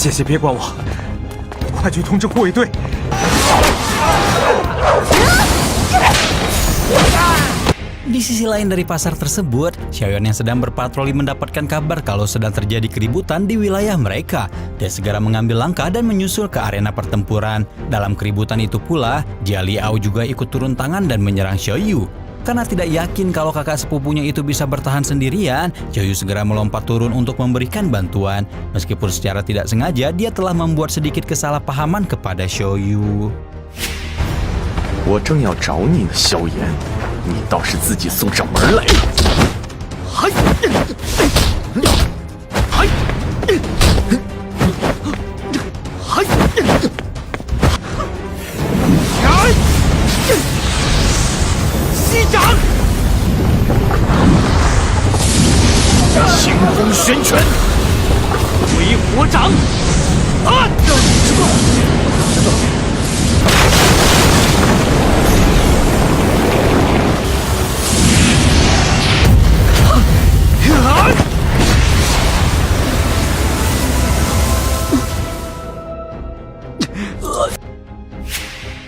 姐姐别管我，快去通知护卫队。 Di sisi lain dari pasar tersebut, Xiaoyan yang sedang berpatroli mendapatkan kabar kalau sedang terjadi keributan di wilayah mereka. Dia segera mengambil langkah dan menyusul ke arena pertempuran. Dalam keributan itu pula, Jia Liao juga ikut turun tangan dan menyerang Xiaoyu. Karena tidak yakin kalau kakak sepupunya itu bisa bertahan sendirian, Xiaoyu segera melompat turun untuk memberikan bantuan. Meskipun secara tidak sengaja, dia telah membuat sedikit kesalahpahaman kepada Xiaoyu. 我正要找你呢，萧炎，你倒是自己送上门来。西掌，清风玄拳，鬼火掌，啊！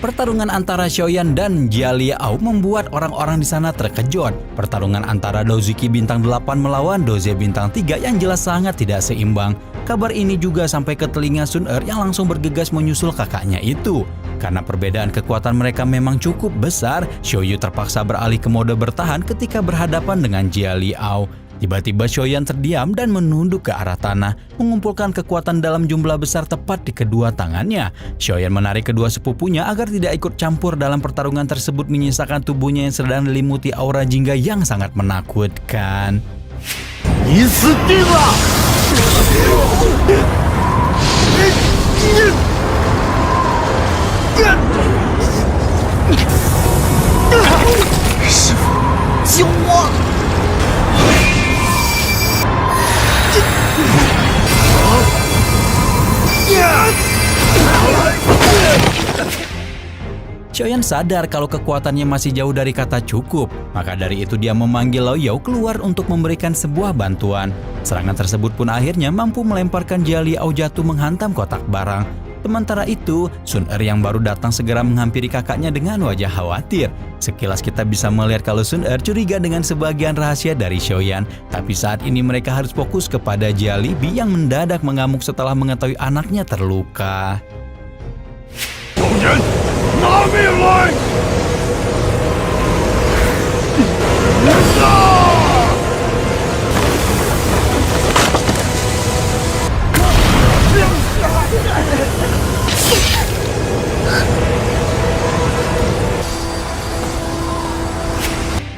Pertarungan antara Xiaoyan dan Jia Liao membuat orang-orang di sana terkejut. Pertarungan antara Dozuki bintang 8 melawan Doze bintang 3 yang jelas sangat tidak seimbang. Kabar ini juga sampai ke telinga Sun Er yang langsung bergegas menyusul kakaknya itu. Karena perbedaan kekuatan mereka memang cukup besar, Xiaoyu terpaksa beralih ke mode bertahan ketika berhadapan dengan Jia Liao. Tiba-tiba Xiaoyan terdiam dan menunduk ke arah tanah, mengumpulkan kekuatan dalam jumlah besar tepat di kedua tangannya. Xiaoyan menarik kedua sepupunya agar tidak ikut campur dalam pertarungan tersebut, menyisakan tubuhnya yang sedang dilimuti aura jingga yang sangat menakutkan. 你死定了！师傅，救我！ Xiaoyan sadar kalau kekuatannya masih jauh dari kata cukup, maka dari itu dia memanggil Lao Yao keluar untuk memberikan sebuah bantuan. Serangan tersebut pun akhirnya mampu melemparkan Jia Liao jatuh menghantam kotak barang. Sementara itu, Sun Er yang baru datang segera menghampiri kakaknya dengan wajah khawatir. Sekilas kita bisa melihat kalau Sun Er curiga dengan sebagian rahasia dari Xiaoyan, tapi saat ini mereka harus fokus kepada Jia Libi yang mendadak mengamuk setelah mengetahui anaknya terluka. 有人拿命来！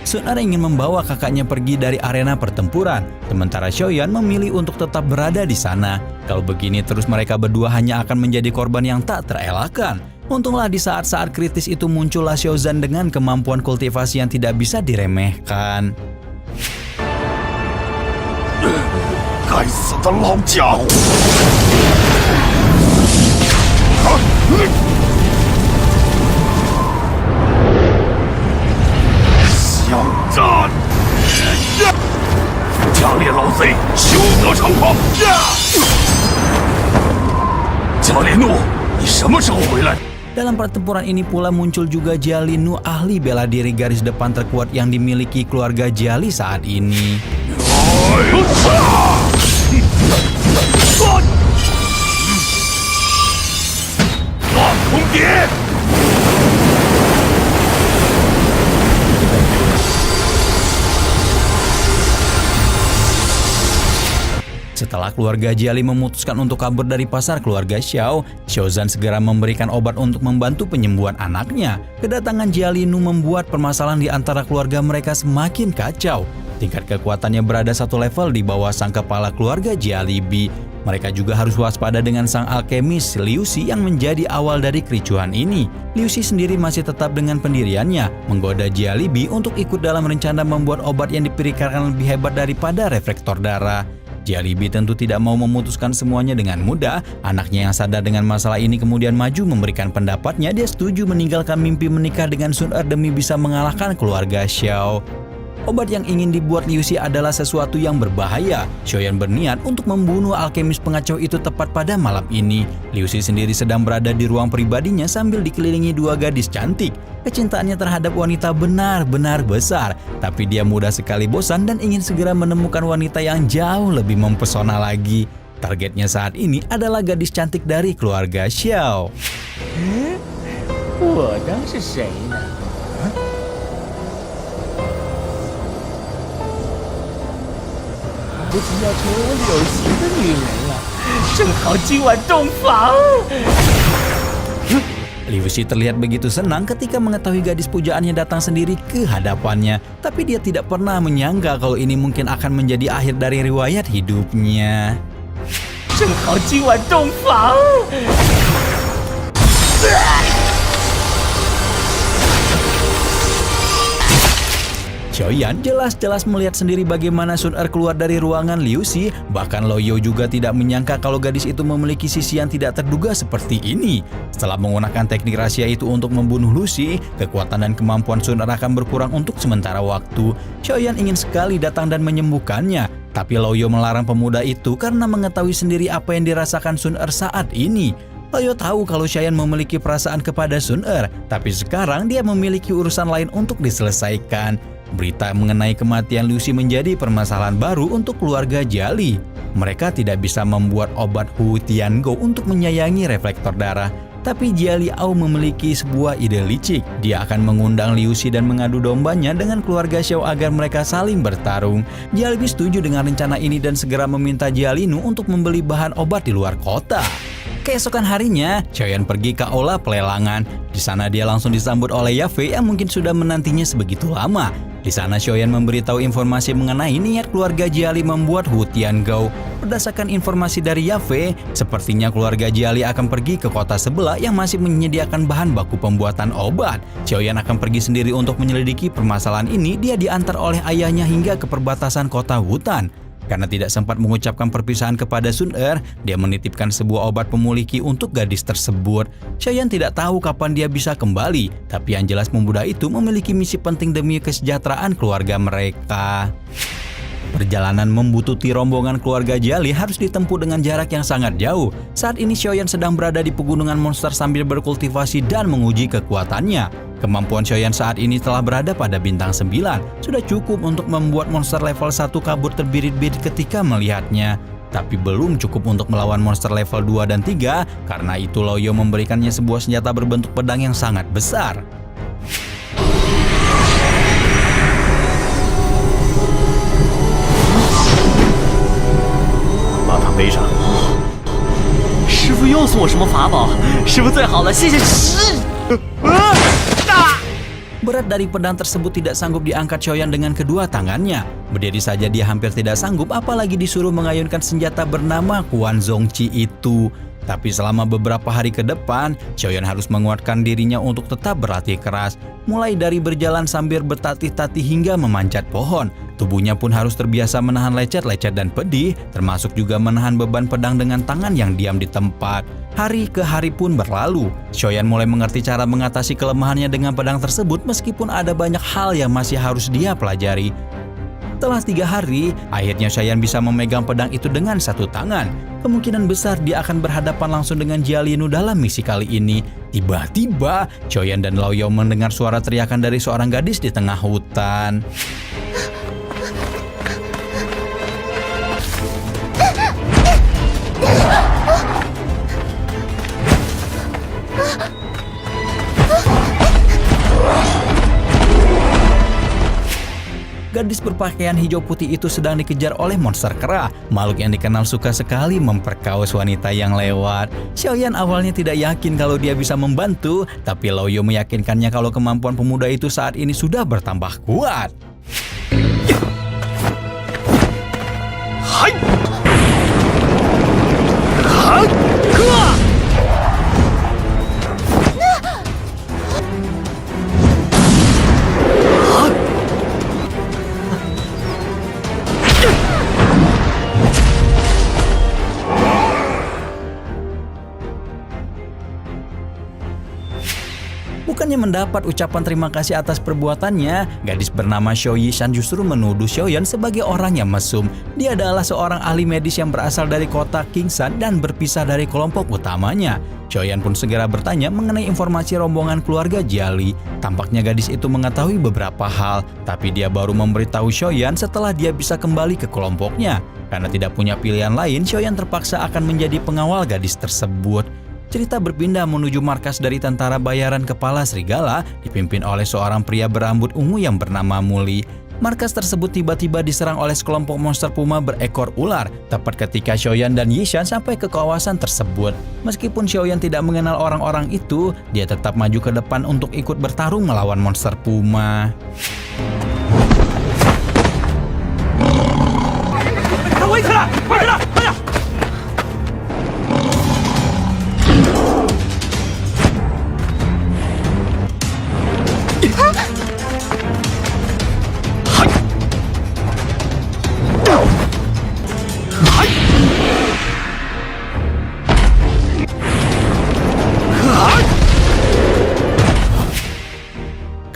Sun Er ingin membawa kakaknya pergi dari arena pertempuran, sementara Xiaoyan memilih untuk tetap berada di sana. Kalau begini terus mereka berdua hanya akan menjadi korban yang tak terelakkan. Untunglah di saat-saat kritis itu muncullah Xiaozan dengan kemampuan kultivasi yang tidak bisa diremehkan. 该死的老家伙！想战！强烈老贼，休得猖狂！加列诺，你什么时候回来？ Dalam pertempuran ini pula muncul juga Jia Nu, ahli bela diri garis depan terkuat yang dimiliki keluarga Jiali saat ini. Setelah keluarga Jiali memutuskan untuk kabur dari pasar keluarga Xiao, Xiaozan segera memberikan obat untuk membantu penyembuhan anaknya. Kedatangan Jia Nu membuat permasalahan di antara keluarga mereka semakin kacau. Tingkat kekuatannya berada satu level di bawah sang kepala keluarga Jia Libi. Mereka juga harus waspada dengan sang alkemis Liu Xi yang menjadi awal dari kericuhan ini. Liu Xi sendiri masih tetap dengan pendiriannya, menggoda Jia Libi untuk ikut dalam rencana membuat obat yang diperkirakan lebih hebat daripada reflektor darah. Jia Libi tentu tidak mau memutuskan semuanya dengan mudah. Anaknya yang sadar dengan masalah ini kemudian maju memberikan pendapatnya. Dia setuju meninggalkan mimpi menikah dengan Sun Er demi bisa mengalahkan keluarga Xiao. Obat yang ingin dibuat Liu Xi adalah sesuatu yang berbahaya. Xiaoyan berniat untuk membunuh alkemis pengacau itu tepat pada malam ini. Liu Xi sendiri sedang berada di ruang pribadinya sambil dikelilingi dua gadis cantik. Kecintaannya terhadap wanita benar-benar besar, tapi dia mudah sekali bosan dan ingin segera menemukan wanita yang jauh lebih mempesona lagi. Targetnya saat ini adalah gadis cantik dari keluarga Xiao. 我当是谁呢？不仅要成为我柳行的女人了，正好今晚洞房。 Liu Xi terlihat begitu senang ketika mengetahui gadis pujaannya datang sendiri ke hadapannya. Tapi dia tidak pernah menyangka kalau ini mungkin akan menjadi akhir dari riwayat hidupnya. 正好今晚洞房。 Xiaoyan jelas-jelas melihat sendiri bagaimana Sun Er keluar dari ruangan Liu Xi. Bahkan Lao Yao juga tidak menyangka kalau gadis itu memiliki sisi yang tidak terduga seperti ini. Setelah menggunakan teknik rahasia itu untuk membunuh Liu Xi, kekuatan dan kemampuan Sun Er akan berkurang untuk sementara waktu. Xiaoyan ingin sekali datang dan menyembuhkannya. Tapi Lao Yao melarang pemuda itu karena mengetahui sendiri apa yang dirasakan Sun Er saat ini. Loyo tahu kalau Xiaoyan memiliki perasaan kepada Sun Er, tapi sekarang dia memiliki urusan lain untuk diselesaikan. Berita mengenai kematian Liu Xi menjadi permasalahan baru untuk keluarga Jiali. Mereka tidak bisa membuat obat Hu Tiango untuk menyayangi reflektor darah. Tapi Jia Liao memiliki sebuah ide licik. Dia akan mengundang Liu Xi dan mengadu dombanya dengan keluarga Xiao agar mereka saling bertarung. Jia lebih setuju dengan rencana ini dan segera meminta Jia Linu untuk membeli bahan obat di luar kota. Keesokan harinya, Xiaoyan pergi ke aula pelelangan. Di sana dia langsung disambut oleh Yafei yang mungkin sudah menantinya sebegitu lama. Di sana Xiaoyan memberitahu informasi mengenai niat keluarga Jiali membuat Hu Tiango. Berdasarkan informasi dari Yafei, sepertinya keluarga Jiali akan pergi ke kota sebelah yang masih menyediakan bahan baku pembuatan obat. Xiaoyan akan pergi sendiri untuk menyelidiki permasalahan ini. Dia diantar oleh ayahnya hingga ke perbatasan kota hutan. Karena tidak sempat mengucapkan perpisahan kepada Sun Er, dia menitipkan sebuah obat pemulih Qi untuk gadis tersebut. Xiaoyan tidak tahu kapan dia bisa kembali, tapi yang jelas pemuda itu memiliki misi penting demi kesejahteraan keluarga mereka. Perjalanan membututi rombongan keluarga Jiali harus ditempuh dengan jarak yang sangat jauh. Saat ini Xiaoyan sedang berada di pegunungan monster sambil berkultivasi dan menguji kekuatannya. Kemampuan Xiaoyan saat ini telah berada pada bintang 9. Sudah cukup untuk membuat monster level 1 kabur terbirit-birit ketika melihatnya. Tapi belum cukup untuk melawan monster level 2 dan 3, karena itu Loyo memberikannya sebuah senjata berbentuk pedang yang sangat besar. Mata背上，师傅又送我什么法宝？师傅最好了，谢谢师。 Berat dari pedang tersebut tidak sanggup diangkat Xiaoyan dengan kedua tangannya. Berdiri saja dia hampir tidak sanggup, apalagi disuruh mengayunkan senjata bernama Quan Zongqi itu. Tapi selama beberapa hari ke depan, Xiaoyan harus menguatkan dirinya untuk tetap berlatih keras. Mulai dari berjalan sambil bertatih-tatih hingga memanjat pohon. Tubuhnya pun harus terbiasa menahan lecet-lecet dan pedih, termasuk juga menahan beban pedang dengan tangan yang diam di tempat. Hari ke hari pun berlalu. Xiaoyan mulai mengerti cara mengatasi kelemahannya dengan pedang tersebut meskipun ada banyak hal yang masih harus dia pelajari. Setelah 3 hari, akhirnya Xiaoyan bisa memegang pedang itu dengan satu tangan. Kemungkinan besar dia akan berhadapan langsung dengan Jia Linu dalam misi kali ini. Tiba-tiba, Xiaoyan dan Lao Yao mendengar suara teriakan dari seorang gadis di tengah hutan. Gadis berpakaian hijau putih itu sedang dikejar oleh monster kera, makhluk yang dikenal suka sekali memperkaos wanita yang lewat. Xiaoyan awalnya tidak yakin kalau dia bisa membantu, tapi Lao Yao meyakinkannya kalau kemampuan pemuda itu saat ini sudah bertambah kuat. Bukannya mendapat ucapan terima kasih atas perbuatannya, gadis bernama Xiao Yishan justru menuduh Xiaoyan sebagai orang yang mesum. Dia adalah seorang ahli medis yang berasal dari kota Kingshan dan berpisah dari kelompok utamanya. Xiaoyan pun segera bertanya mengenai informasi rombongan keluarga Jiali. Tampaknya gadis itu mengetahui beberapa hal, tapi dia baru memberitahu Xiaoyan setelah dia bisa kembali ke kelompoknya. Karena tidak punya pilihan lain, Xiaoyan terpaksa akan menjadi pengawal gadis tersebut. Cerita berpindah menuju markas dari tentara bayaran kepala serigala dipimpin oleh seorang pria berambut ungu yang bernama Muli. Markas tersebut tiba-tiba diserang oleh sekelompok monster puma berekor ular tepat ketika Xiaoyan dan Yishan sampai ke kawasan tersebut. Meskipun Xiaoyan tidak mengenal orang-orang itu, dia tetap maju ke depan untuk ikut bertarung melawan monster puma.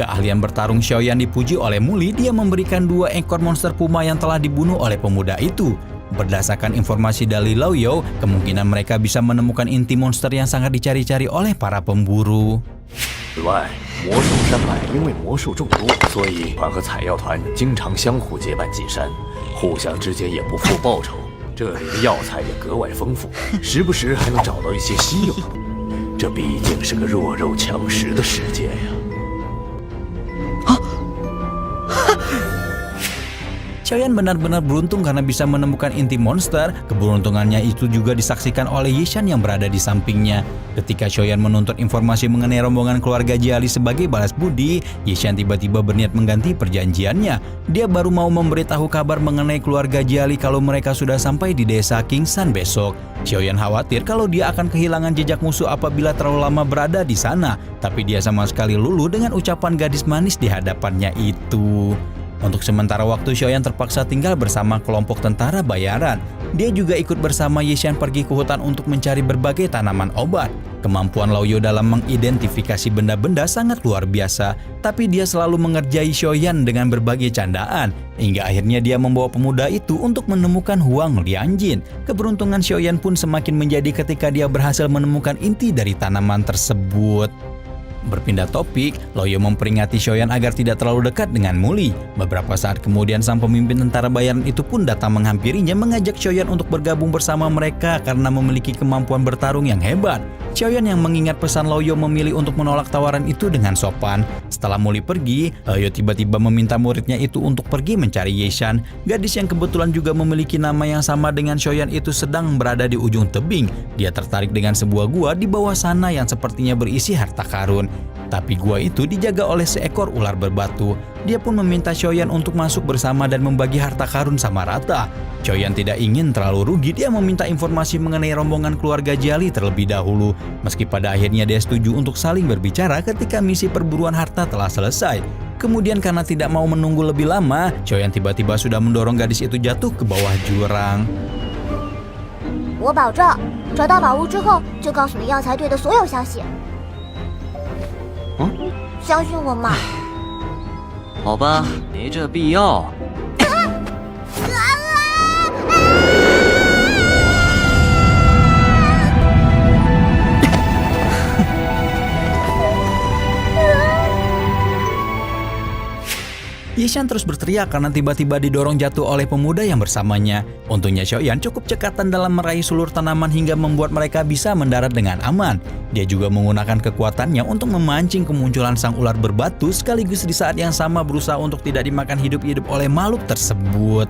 Keahlian bertarung Xiaoyan dipuji oleh Muli. Dia memberikan 2 ekor monster puma yang telah dibunuh oleh pemuda itu. Berdasarkan informasi dari Laoyo, kemungkinan mereka bisa menemukan inti monster yang sangat dicari-cari oleh para pemburu. 此外，魔兽山脉因为魔兽众多，所以团和采药团经常相互结伴进山，互相之间也不负报仇。这里的药材也格外丰富，时不时还能找到一些稀有的。这毕竟是个弱肉强食的世界呀。 Xiaoyan benar-benar beruntung karena bisa menemukan inti monster. Keberuntungannya itu juga disaksikan oleh Yishan yang berada di sampingnya. Ketika Xiaoyan menuntut informasi mengenai rombongan keluarga Jiali sebagai balas budi, Yishan tiba-tiba berniat mengganti perjanjiannya. Dia baru mau memberitahu kabar mengenai keluarga Jiali kalau mereka sudah sampai di desa Kingsan besok. Xiaoyan khawatir kalau dia akan kehilangan jejak musuh apabila terlalu lama berada di sana. Tapi dia sama sekali luluh dengan ucapan gadis manis di hadapannya itu. Untuk sementara waktu, Xiaoyan terpaksa tinggal bersama kelompok tentara bayaran. Dia juga ikut bersama Yishan pergi ke hutan untuk mencari berbagai tanaman obat. Kemampuan Laoyo dalam mengidentifikasi benda-benda sangat luar biasa, tapi dia selalu mengerjai Xiaoyan dengan berbagai candaan. Hingga akhirnya dia membawa pemuda itu untuk menemukan Huang Lianjin. Keberuntungan Xiaoyan pun semakin menjadi ketika dia berhasil menemukan inti dari tanaman tersebut. Berpindah topik, Laoyo memperingati Xiaoyan agar tidak terlalu dekat dengan Muli. Beberapa saat kemudian sang pemimpin tentara bayaran itu pun datang menghampirinya mengajak Xiaoyan untuk bergabung bersama mereka karena memiliki kemampuan bertarung yang hebat. Xiaoyan yang mengingat pesan Laoyo memilih untuk menolak tawaran itu dengan sopan. Setelah Muli pergi, Laoyo tiba-tiba meminta muridnya itu untuk pergi mencari Yishan. Gadis yang kebetulan juga memiliki nama yang sama dengan Xiaoyan itu sedang berada di ujung tebing. Dia tertarik dengan sebuah gua di bawah sana yang sepertinya berisi harta karun. Tapi gua itu dijaga oleh seekor ular berbatu. Dia pun meminta Xiaoyan untuk masuk bersama dan membagi harta karun sama rata. Xiaoyan tidak ingin terlalu rugi, dia meminta informasi mengenai rombongan keluarga Jiali terlebih dahulu. Meski pada akhirnya dia setuju untuk saling berbicara ketika misi perburuan harta telah selesai. Kemudian karena tidak mau menunggu lebih lama, Xiaoyan tiba-tiba sudah mendorong gadis itu jatuh ke bawah jurang. 我保证，找到宝物之后就告诉你药材队的所有消息。相信我嘛。好吧，没这必要。Yishan terus berteriak karena tiba-tiba didorong jatuh oleh pemuda yang bersamanya. Untungnya Xiaoyan cukup cekatan dalam meraih sulur tanaman hingga membuat mereka bisa mendarat dengan aman. Dia juga menggunakan kekuatannya untuk memancing kemunculan sang ular berbatu sekaligus di saat yang sama berusaha untuk tidak dimakan hidup-hidup oleh makhluk tersebut.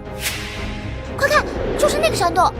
快看，就是那个山洞。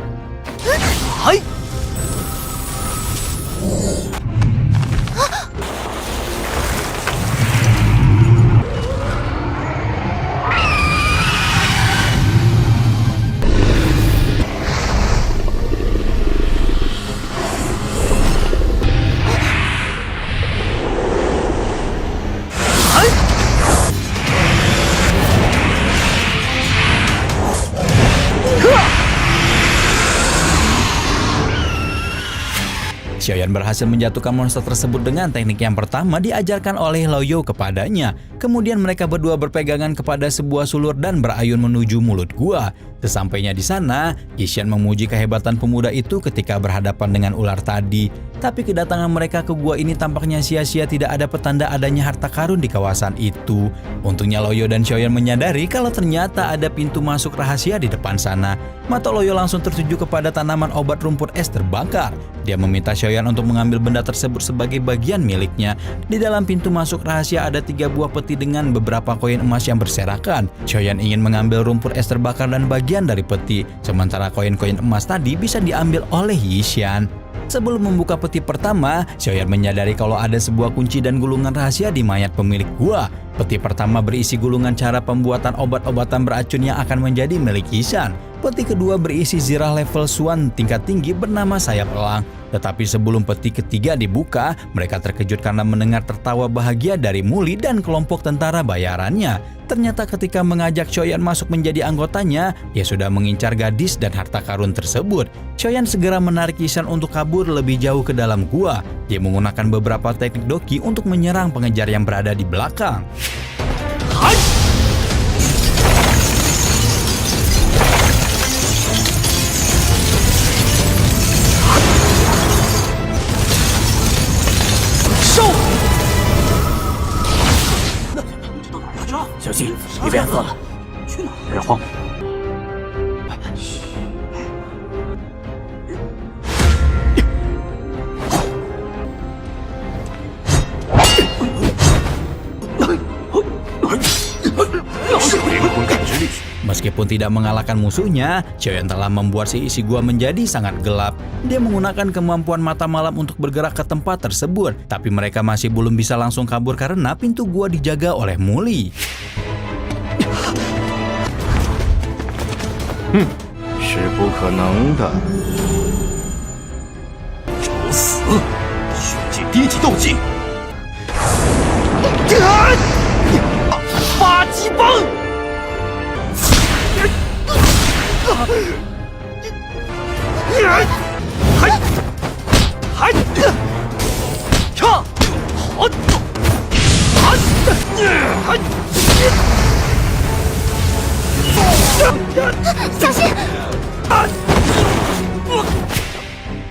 Xiaoyan berhasil menjatuhkan monster tersebut dengan teknik yang pertama diajarkan oleh Laoyo kepadanya. Kemudian mereka berdua berpegangan kepada sebuah sulur dan berayun menuju mulut gua. Sesampainya di sana, Yishan memuji kehebatan pemuda itu ketika berhadapan dengan ular tadi. Tapi kedatangan mereka ke gua ini tampaknya sia-sia, tidak ada petanda adanya harta karun di kawasan itu. Untungnya Laoyo dan Xiaoyan menyadari kalau ternyata ada pintu masuk rahasia di depan sana. Mata Laoyo langsung tertuju kepada tanaman obat rumput es terbakar. Dia meminta Xiaoyan untuk mengambil benda tersebut sebagai bagian miliknya. Di dalam pintu masuk rahasia ada 3 buah peti dengan beberapa koin emas yang berserakan. Xiaoyan ingin mengambil rumput es terbakar dan bagian dari peti, sementara koin-koin emas tadi bisa diambil oleh Yishan. Sebelum membuka peti pertama, Xiaoyan menyadari kalau ada sebuah kunci dan gulungan rahasia di mayat pemilik gua. Peti pertama berisi gulungan cara pembuatan obat-obatan beracun yang akan menjadi milik Yishan. Peti kedua berisi zirah level Swan tingkat tinggi bernama sayap elang. Tetapi sebelum peti ketiga dibuka, mereka terkejut karena mendengar tertawa bahagia dari Muli dan kelompok tentara bayarannya. Ternyata ketika mengajak Xiaoyan masuk menjadi anggotanya, dia sudah mengincar gadis dan harta karun tersebut. Xiaoyan segera menarik Yishan untuk kabur lebih jauh ke dalam gua. Dia menggunakan beberapa teknik doki untuk menyerang pengejar yang berada di belakang. 去，一边喝了。别慌。灵魂感知力。 Meskipun tidak mengalahkan musuhnya, Xiaoyan telah membuat si isi gua menjadi sangat gelap. Dia menggunakan kemampuan mata malam untuk bergerak ke tempat tersebut, tapi mereka masih belum bisa langsung kabur karena pintu gua dijaga oleh Muli. 是不可能的。找死！血祭低级斗技。八极崩！小心！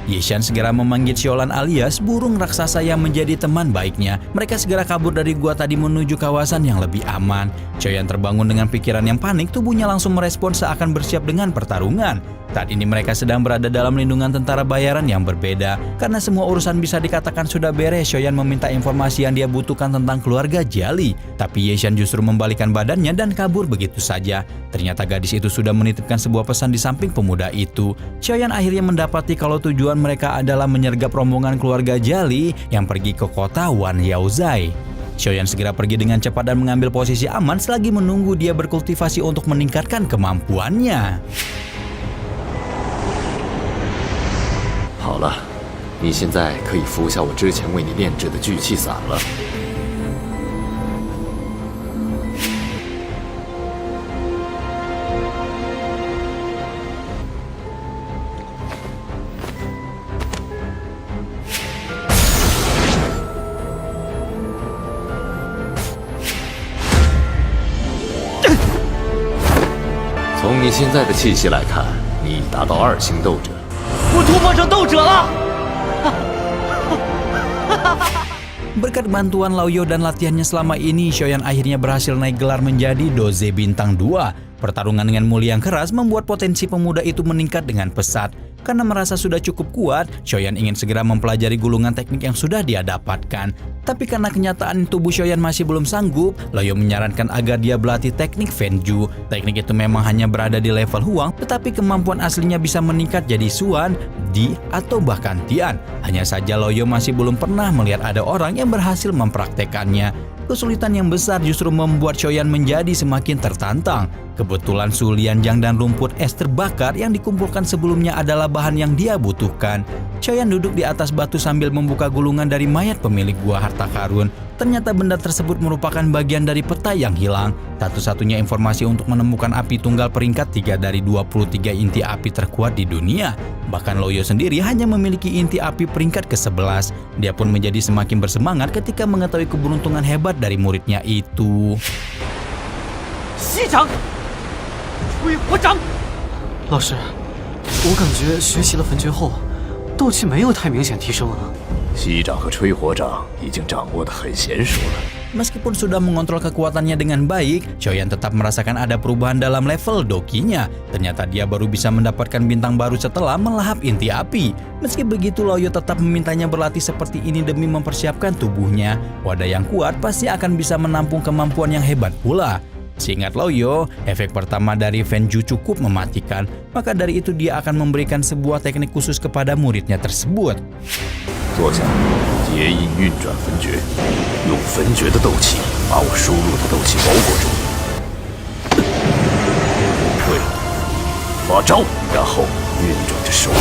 Yishan segera memanggil Xiaolan alias burung raksasa yang menjadi teman baiknya. Mereka segera kabur dari gua tadi menuju kawasan yang lebih aman. Xiaoyan terbangun dengan pikiran yang panik, tubuhnya langsung merespon seakan bersiap dengan pertarungan. Saat ini mereka sedang berada dalam lindungan tentara bayaran yang berbeda. Karena semua urusan bisa dikatakan sudah beres, Xiaoyan meminta informasi yang dia butuhkan tentang keluarga Jiali. Tapi Yishan justru membalikkan badannya dan kabur begitu saja. Ternyata gadis itu sudah menitipkan sebuah pesan di samping pemuda itu. Xiaoyan akhirnya mendapati kalau tujuan mereka adalah menyergap rombongan keluarga Jiali yang pergi ke kota Wan Yaozai. Xiaoyan segera pergi dengan cepat dan mengambil posisi aman selagi menunggu dia berkultivasi untuk meningkatkan kemampuannya. 好了，你现在可以服下我之前为你炼制的聚气散了。从你现在的气息来看，你已达到2星斗者。 我突破成斗者了！ Berkat bantuan Laoyo dan latihannya selama ini, Xiaoyan akhirnya berhasil naik gelar menjadi Doze Bintang 2. Pertarungan dengan Muli yang keras membuat potensi pemuda itu meningkat dengan pesat. Karena merasa sudah cukup kuat, Xiaoyan ingin segera mempelajari gulungan teknik yang sudah dia dapatkan. Tapi karena kenyataan tubuh Xiaoyan masih belum sanggup, Laoyo menyarankan agar dia berlatih teknik Fenju. Teknik itu memang hanya berada di level Huang, tetapi kemampuan aslinya bisa meningkat jadi Xuan, Di, atau bahkan Tian. Hanya saja Laoyo masih belum pernah melihat ada orang yang berhasil mempraktekannya. Kesulitan yang besar justru membuat Xiaoyan menjadi semakin tertantang. Kebetulan Su Lianjiang dan rumput es terbakar yang dikumpulkan sebelumnya adalah bahan yang dia butuhkan. Xiaoyan duduk di atas batu sambil membuka gulungan dari mayat pemilik gua harta karun. Ternyata benda tersebut merupakan bagian dari peta yang hilang. Satu-satunya informasi untuk menemukan api tunggal peringkat 3 dari 23 inti api terkuat di dunia. Bahkan Laoyo sendiri hanya memiliki inti api peringkat ke-11. Dia pun menjadi semakin bersemangat ketika mengetahui keberuntungan hebat dari muridnya itu. 西掌，吹火掌。老师，我感觉学习了焚诀后，斗气没有太明显提升啊。 西掌和吹火掌已经掌握得很娴熟了。 Meskipun sudah mengontrol kekuatannya dengan baik, Xiaoyan tetap merasakan ada perubahan dalam level dokinya. Ternyata dia baru bisa mendapatkan bintang baru setelah melahap inti api. Meski begitu, Laoyo tetap memintanya berlatih seperti ini demi mempersiapkan tubuhnya. Wadah yang kuat pasti akan bisa menampung kemampuan yang hebat pula. Seingat Laoyo, efek pertama dari Fenju cukup mematikan. Maka dari itu dia akan memberikan sebuah teknik khusus kepada muridnya tersebut. 坐下，结印运转焚诀，用焚诀的斗气把我输入的斗气包裹住。对了，发招，然后运转着手掌。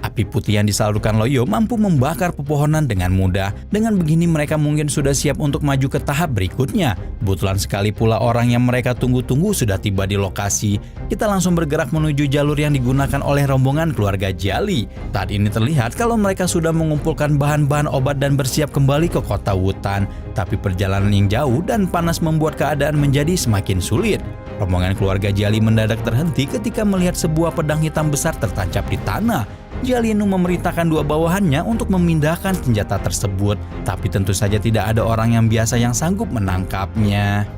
Api putih yang disalurkan Laoyo mampu membakar pepohonan dengan mudah. Dengan begini mereka mungkin sudah siap untuk maju ke tahap berikutnya. Kebetulan sekali pula orang yang mereka tunggu-tunggu sudah tiba di lokasi. Kita langsung bergerak menuju jalur yang digunakan oleh rombongan keluarga Jiali. Saat ini terlihat kalau mereka sudah mengumpulkan bahan-bahan obat dan bersiap kembali ke kota Wutan. Tapi perjalanan yang jauh dan panas membuat keadaan menjadi semakin sulit. Rombongan keluarga Jiali mendadak terhenti ketika melihat sebuah pedang hitam besar tertancap di tanah. Jia Linu memerintahkan dua bawahannya untuk memindahkan senjata tersebut, tapi tentu saja tidak ada orang yang biasa yang sanggup menangkapnya.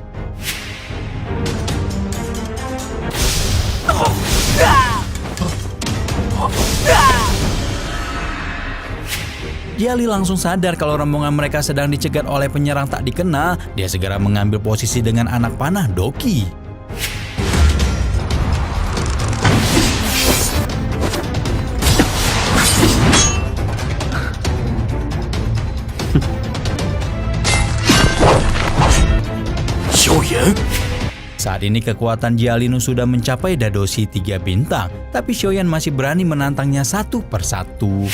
Jia Li langsung sadar kalau rombongan mereka sedang dicegat oleh penyerang tak dikenal. Dia segera mengambil posisi dengan anak panah Doki. Saat ini kekuatan Jia Linu sudah mencapai Dadoshi 3 bintang, tapi Xiaoyan masih berani menantangnya satu persatu.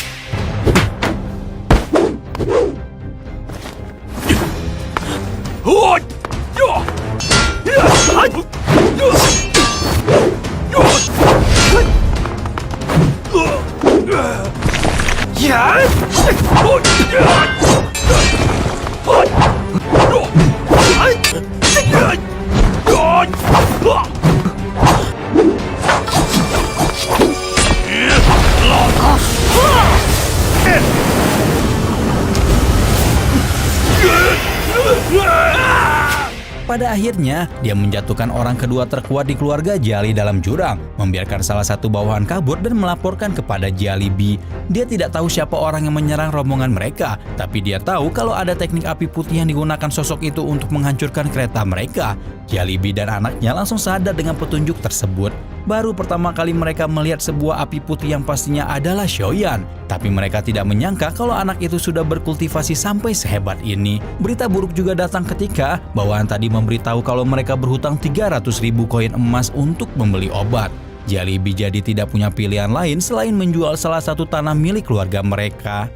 Pada akhirnya, dia menjatuhkan orang kedua terkuat di keluarga Jia Li dalam jurang, membiarkan salah satu bawahan kabur dan melaporkan kepada Jia Li Bi. Dia tidak tahu siapa orang yang menyerang rombongan mereka, tapi dia tahu kalau ada teknik api putih yang digunakan sosok itu untuk menghancurkan kereta mereka. Jia Li Bi dan anaknya langsung sadar dengan petunjuk tersebut. Baru pertama kali mereka melihat sebuah api putih yang pastinya adalah Xiaoyan. Tapi mereka tidak menyangka kalau anak itu sudah berkultivasi sampai sehebat ini. Berita buruk juga datang ketika bawahan tadi memberitahu kalau mereka berhutang 300.000 koin emas untuk membeli obat. Jia Li Bi jadi tidak punya pilihan lain selain menjual salah satu tanah milik keluarga mereka.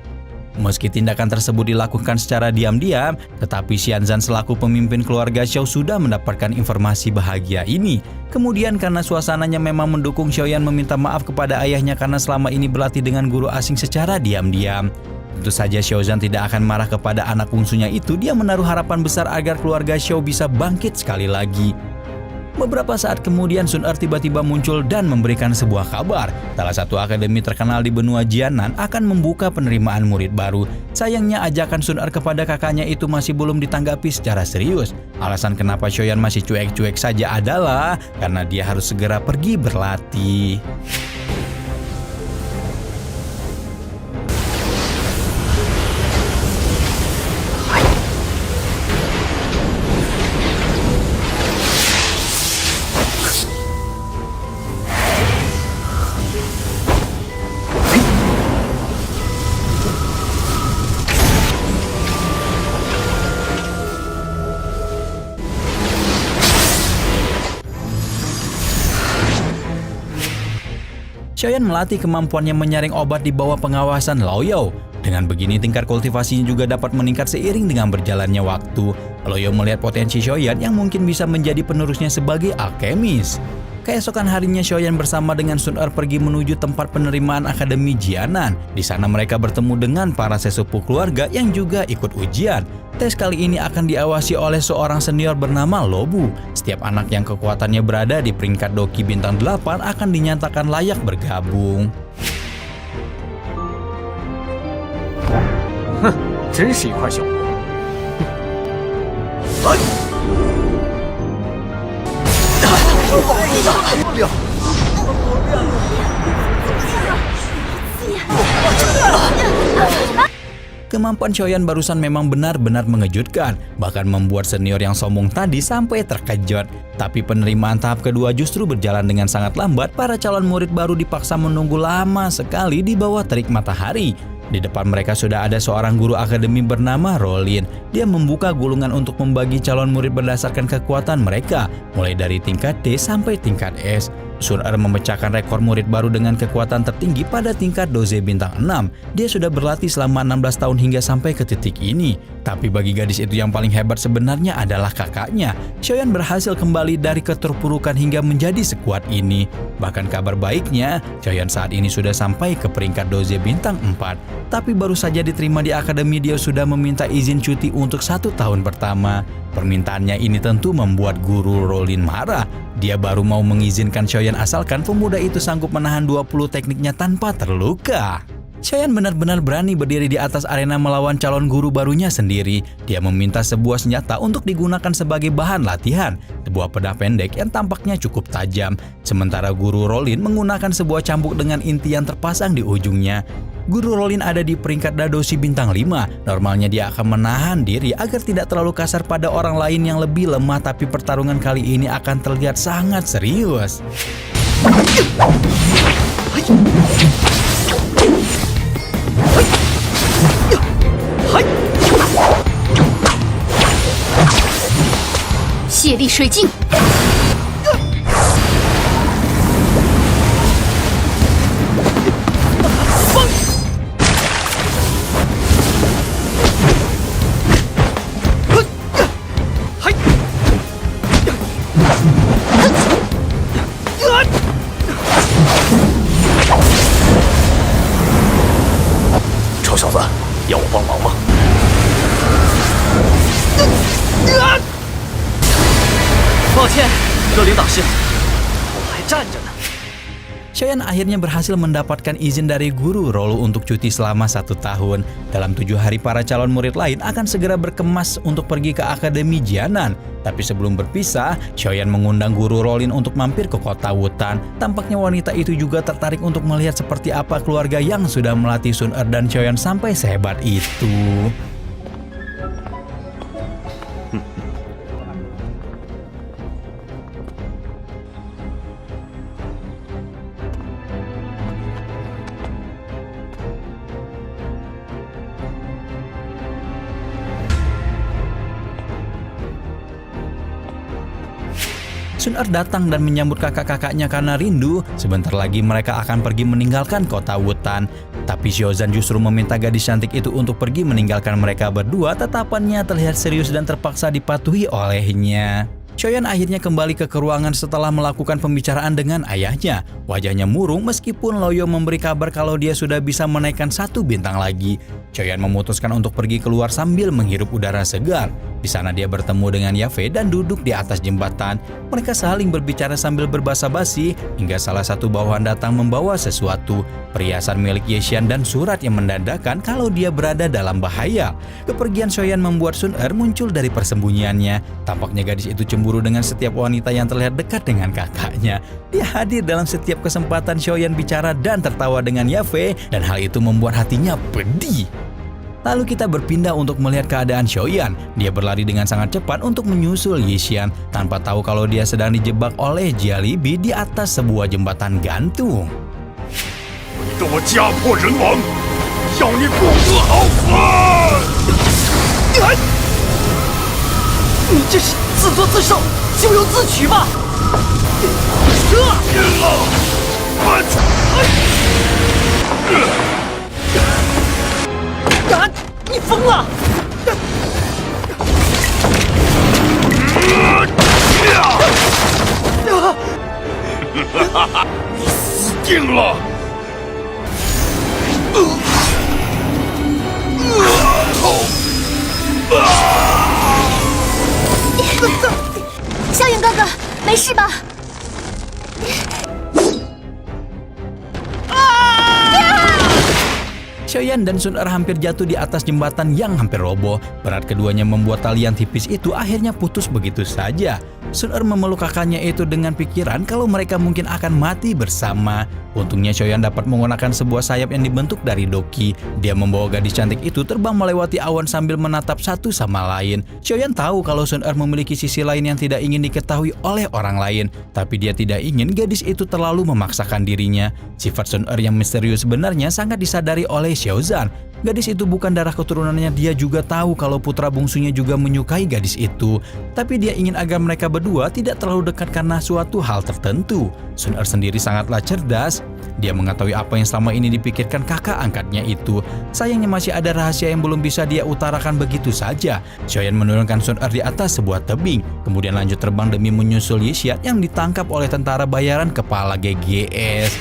Meski tindakan tersebut dilakukan secara diam-diam, tetapi Xianzhan selaku pemimpin keluarga Xiao sudah mendapatkan informasi bahagia ini. Kemudian karena suasananya memang mendukung, Xiaoyan meminta maaf kepada ayahnya karena selama ini berlatih dengan guru asing secara diam-diam. Tentu saja Xiaozhan tidak akan marah kepada anak bungsunya itu. Dia menaruh harapan besar agar keluarga Xiao bisa bangkit sekali lagi. Beberapa saat kemudian Sun Er tiba-tiba muncul dan memberikan sebuah kabar. Salah satu akademi terkenal di benua Jianan akan membuka penerimaan murid baru. Sayangnya ajakan Sun Er kepada kakaknya itu masih belum ditanggapi secara serius. Alasan kenapa Xiaoyan masih cuek-cuek saja adalah karena dia harus segera pergi berlatih. Xiaoyan melatih kemampuannya menyaring obat di bawah pengawasan Lao Yao. Dengan begini tingkat kultivasinya juga dapat meningkat seiring dengan berjalannya waktu. Lao Yao melihat potensi Xiaoyan yang mungkin bisa menjadi penerusnya sebagai alkemis. Keesokan harinya Xiaoyan bersama dengan Sun Er pergi menuju tempat penerimaan Akademi Jianan. Di sana mereka bertemu dengan para sesepuh keluarga yang juga ikut ujian. Tes kali ini akan diawasi oleh seorang senior bernama Lobu. Setiap anak yang kekuatannya berada di peringkat Doki bintang 8 akan dinyatakan layak bergabung. 真是一块小馍。Kemampuan Xiaoyan barusan memang benar-benar mengejutkan, bahkan membuat senior yang sombong tadi sampai terkejut. Tapi penerimaan tahap kedua justru berjalan dengan sangat lambat. Para calon murid baru dipaksa menunggu lama sekali di bawah terik matahari. Di depan mereka sudah ada seorang guru akademi bernama Rolin. Dia membuka gulungan untuk membagi calon murid berdasarkan kekuatan mereka, mulai dari tingkat D sampai tingkat S. Sun Er memecahkan rekor murid baru dengan kekuatan tertinggi pada tingkat Doze bintang 6. Dia sudah berlatih selama 16 tahun hingga sampai ke titik ini. Tapi bagi gadis itu yang paling hebat sebenarnya adalah kakaknya. Xiaoyan berhasil kembali dari keterpurukan hingga menjadi sekuat ini. Bahkan kabar baiknya, Xiaoyan saat ini sudah sampai ke peringkat Doze bintang 4. Tapi baru saja diterima di akademi, dia sudah meminta izin cuti untuk 1 tahun pertama. Permintaannya ini tentu membuat guru Rolin marah. Dia baru mau mengizinkan Xiaoyan Xiaoyan asalkan pemuda itu sanggup menahan 20 tekniknya tanpa terluka. Xiaoyan benar-benar berani berdiri di atas arena melawan calon guru barunya sendiri. Dia meminta sebuah senjata untuk digunakan sebagai bahan latihan, sebuah pedang pendek yang tampaknya cukup tajam. Sementara guru Rollin menggunakan sebuah cambuk dengan inti yang terpasang di ujungnya. Guru Rollin ada di peringkat Dadoshi bintang 5. Normalnya dia akan menahan diri agar tidak terlalu kasar pada orang lain yang lebih lemah, tapi pertarungan kali ini akan terlihat sangat serius. 泄力水镜， 臭小子，要我帮忙吗？ 抱歉，若琳导师，我还站着呢。 Xiaoyan akhirnya berhasil mendapatkan izin dari guru Rolu untuk cuti selama 1 tahun. Dalam 7 hari para calon murid lain akan segera berkemas untuk pergi ke Akademi Jianan. Tapi sebelum berpisah, Xiaoyan mengundang guru Rollin untuk mampir ke kota Wutan. Tampaknya wanita itu juga tertarik untuk melihat seperti apa keluarga yang sudah melatih Sun Er dan Xiaoyan sampai sehebat itu. Sun Er datang dan menyambut kakak-kakaknya karena rindu. Sebentar lagi mereka akan pergi meninggalkan kota Wutan. Tapi Xiaozan justru meminta gadis cantik itu untuk pergi meninggalkan mereka berdua. Tatapannya terlihat serius dan terpaksa dipatuhi olehnya. Xiaoyan akhirnya kembali ke ruangan setelah melakukan pembicaraan dengan ayahnya. Wajahnya murung meskipun Loyo memberi kabar kalau dia sudah bisa menaikkan 1 bintang lagi. Xiaoyan memutuskan untuk pergi keluar sambil menghirup udara segar. Di sana dia bertemu dengan Yafei dan duduk di atas jembatan. Mereka saling berbicara sambil berbasa-basi hingga salah satu bawahan datang membawa sesuatu, perhiasan milik Yexian dan surat yang menandakan kalau dia berada dalam bahaya. Kepergian Xiaoyan membuat Sun Er muncul dari persembunyiannya. Tampaknya gadis itu cemburu dengan setiap wanita yang terlihat dekat dengan kakaknya. Dia hadir dalam setiap kesempatan Xiaoyan bicara dan tertawa dengan Yafei, dan hal itu membuat hatinya pedih. Lalu kita berpindah untuk melihat keadaan Xiaoyan. Dia berlari dengan sangat cepat untuk menyusul Yexian tanpa tahu kalau dia sedang dijebak oleh Jia Libi di atas sebuah jembatan gantung. 你跟我家破人亡，要你不得好死！你这是自作自受，咎由自取吧！你疯了！ 你死定了！ 萧远哥哥，没事吧？ Xiaoyan dan Sun Er hampir jatuh di atas jembatan yang hampir roboh. Berat keduanya membuat talian tipis itu akhirnya putus begitu saja. Sun Er memeluk kakaknya itu dengan pikiran kalau mereka mungkin akan mati bersama. Untungnya Xiaoyan dapat menggunakan sebuah sayap yang dibentuk dari doki. Dia membawa gadis cantik itu terbang melewati awan sambil menatap satu sama lain. Xiaoyan tahu kalau Sun Er memiliki sisi lain yang tidak ingin diketahui oleh orang lain. Tapi dia tidak ingin gadis itu terlalu memaksakan dirinya. Sifat Sun Er yang misterius sebenarnya sangat disadari oleh Xiaozan. Gadis itu bukan darah keturunannya. Dia juga tahu kalau putra bungsunya juga menyukai gadis itu. Tapi dia ingin agar mereka berdua tidak terlalu dekat karena suatu hal tertentu. Sun Er sendiri sangatlah cerdas. Dia mengetahui apa yang selama ini dipikirkan kakak angkatnya itu. Sayangnya masih ada rahasia yang belum bisa dia utarakan begitu saja. Xiaoyan menurunkan Sun Er di atas sebuah tebing, kemudian lanjut terbang demi menyusul Yexian yang ditangkap oleh tentara bayaran kepala GGS.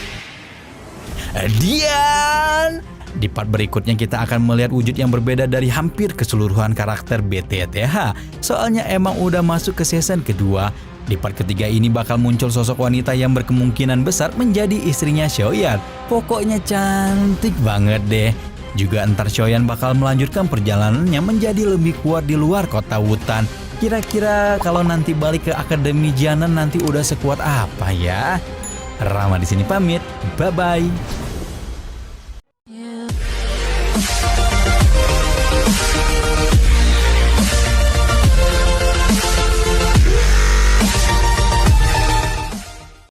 Dian! Di part berikutnya kita akan melihat wujud yang berbeda dari hampir keseluruhan karakter BTTH. Soalnya emang udah masuk ke season kedua. Di part ketiga ini bakal muncul sosok wanita yang berkemungkinan besar menjadi istrinya Xiaoyan. Pokoknya cantik banget deh. Juga entar Xiaoyan bakal melanjutkan perjalanannya menjadi lebih kuat di luar kota Wutan. Kira-kira kalau nanti balik ke Akademi Jianan nanti udah sekuat apa ya? Rama di sini pamit. Bye-bye.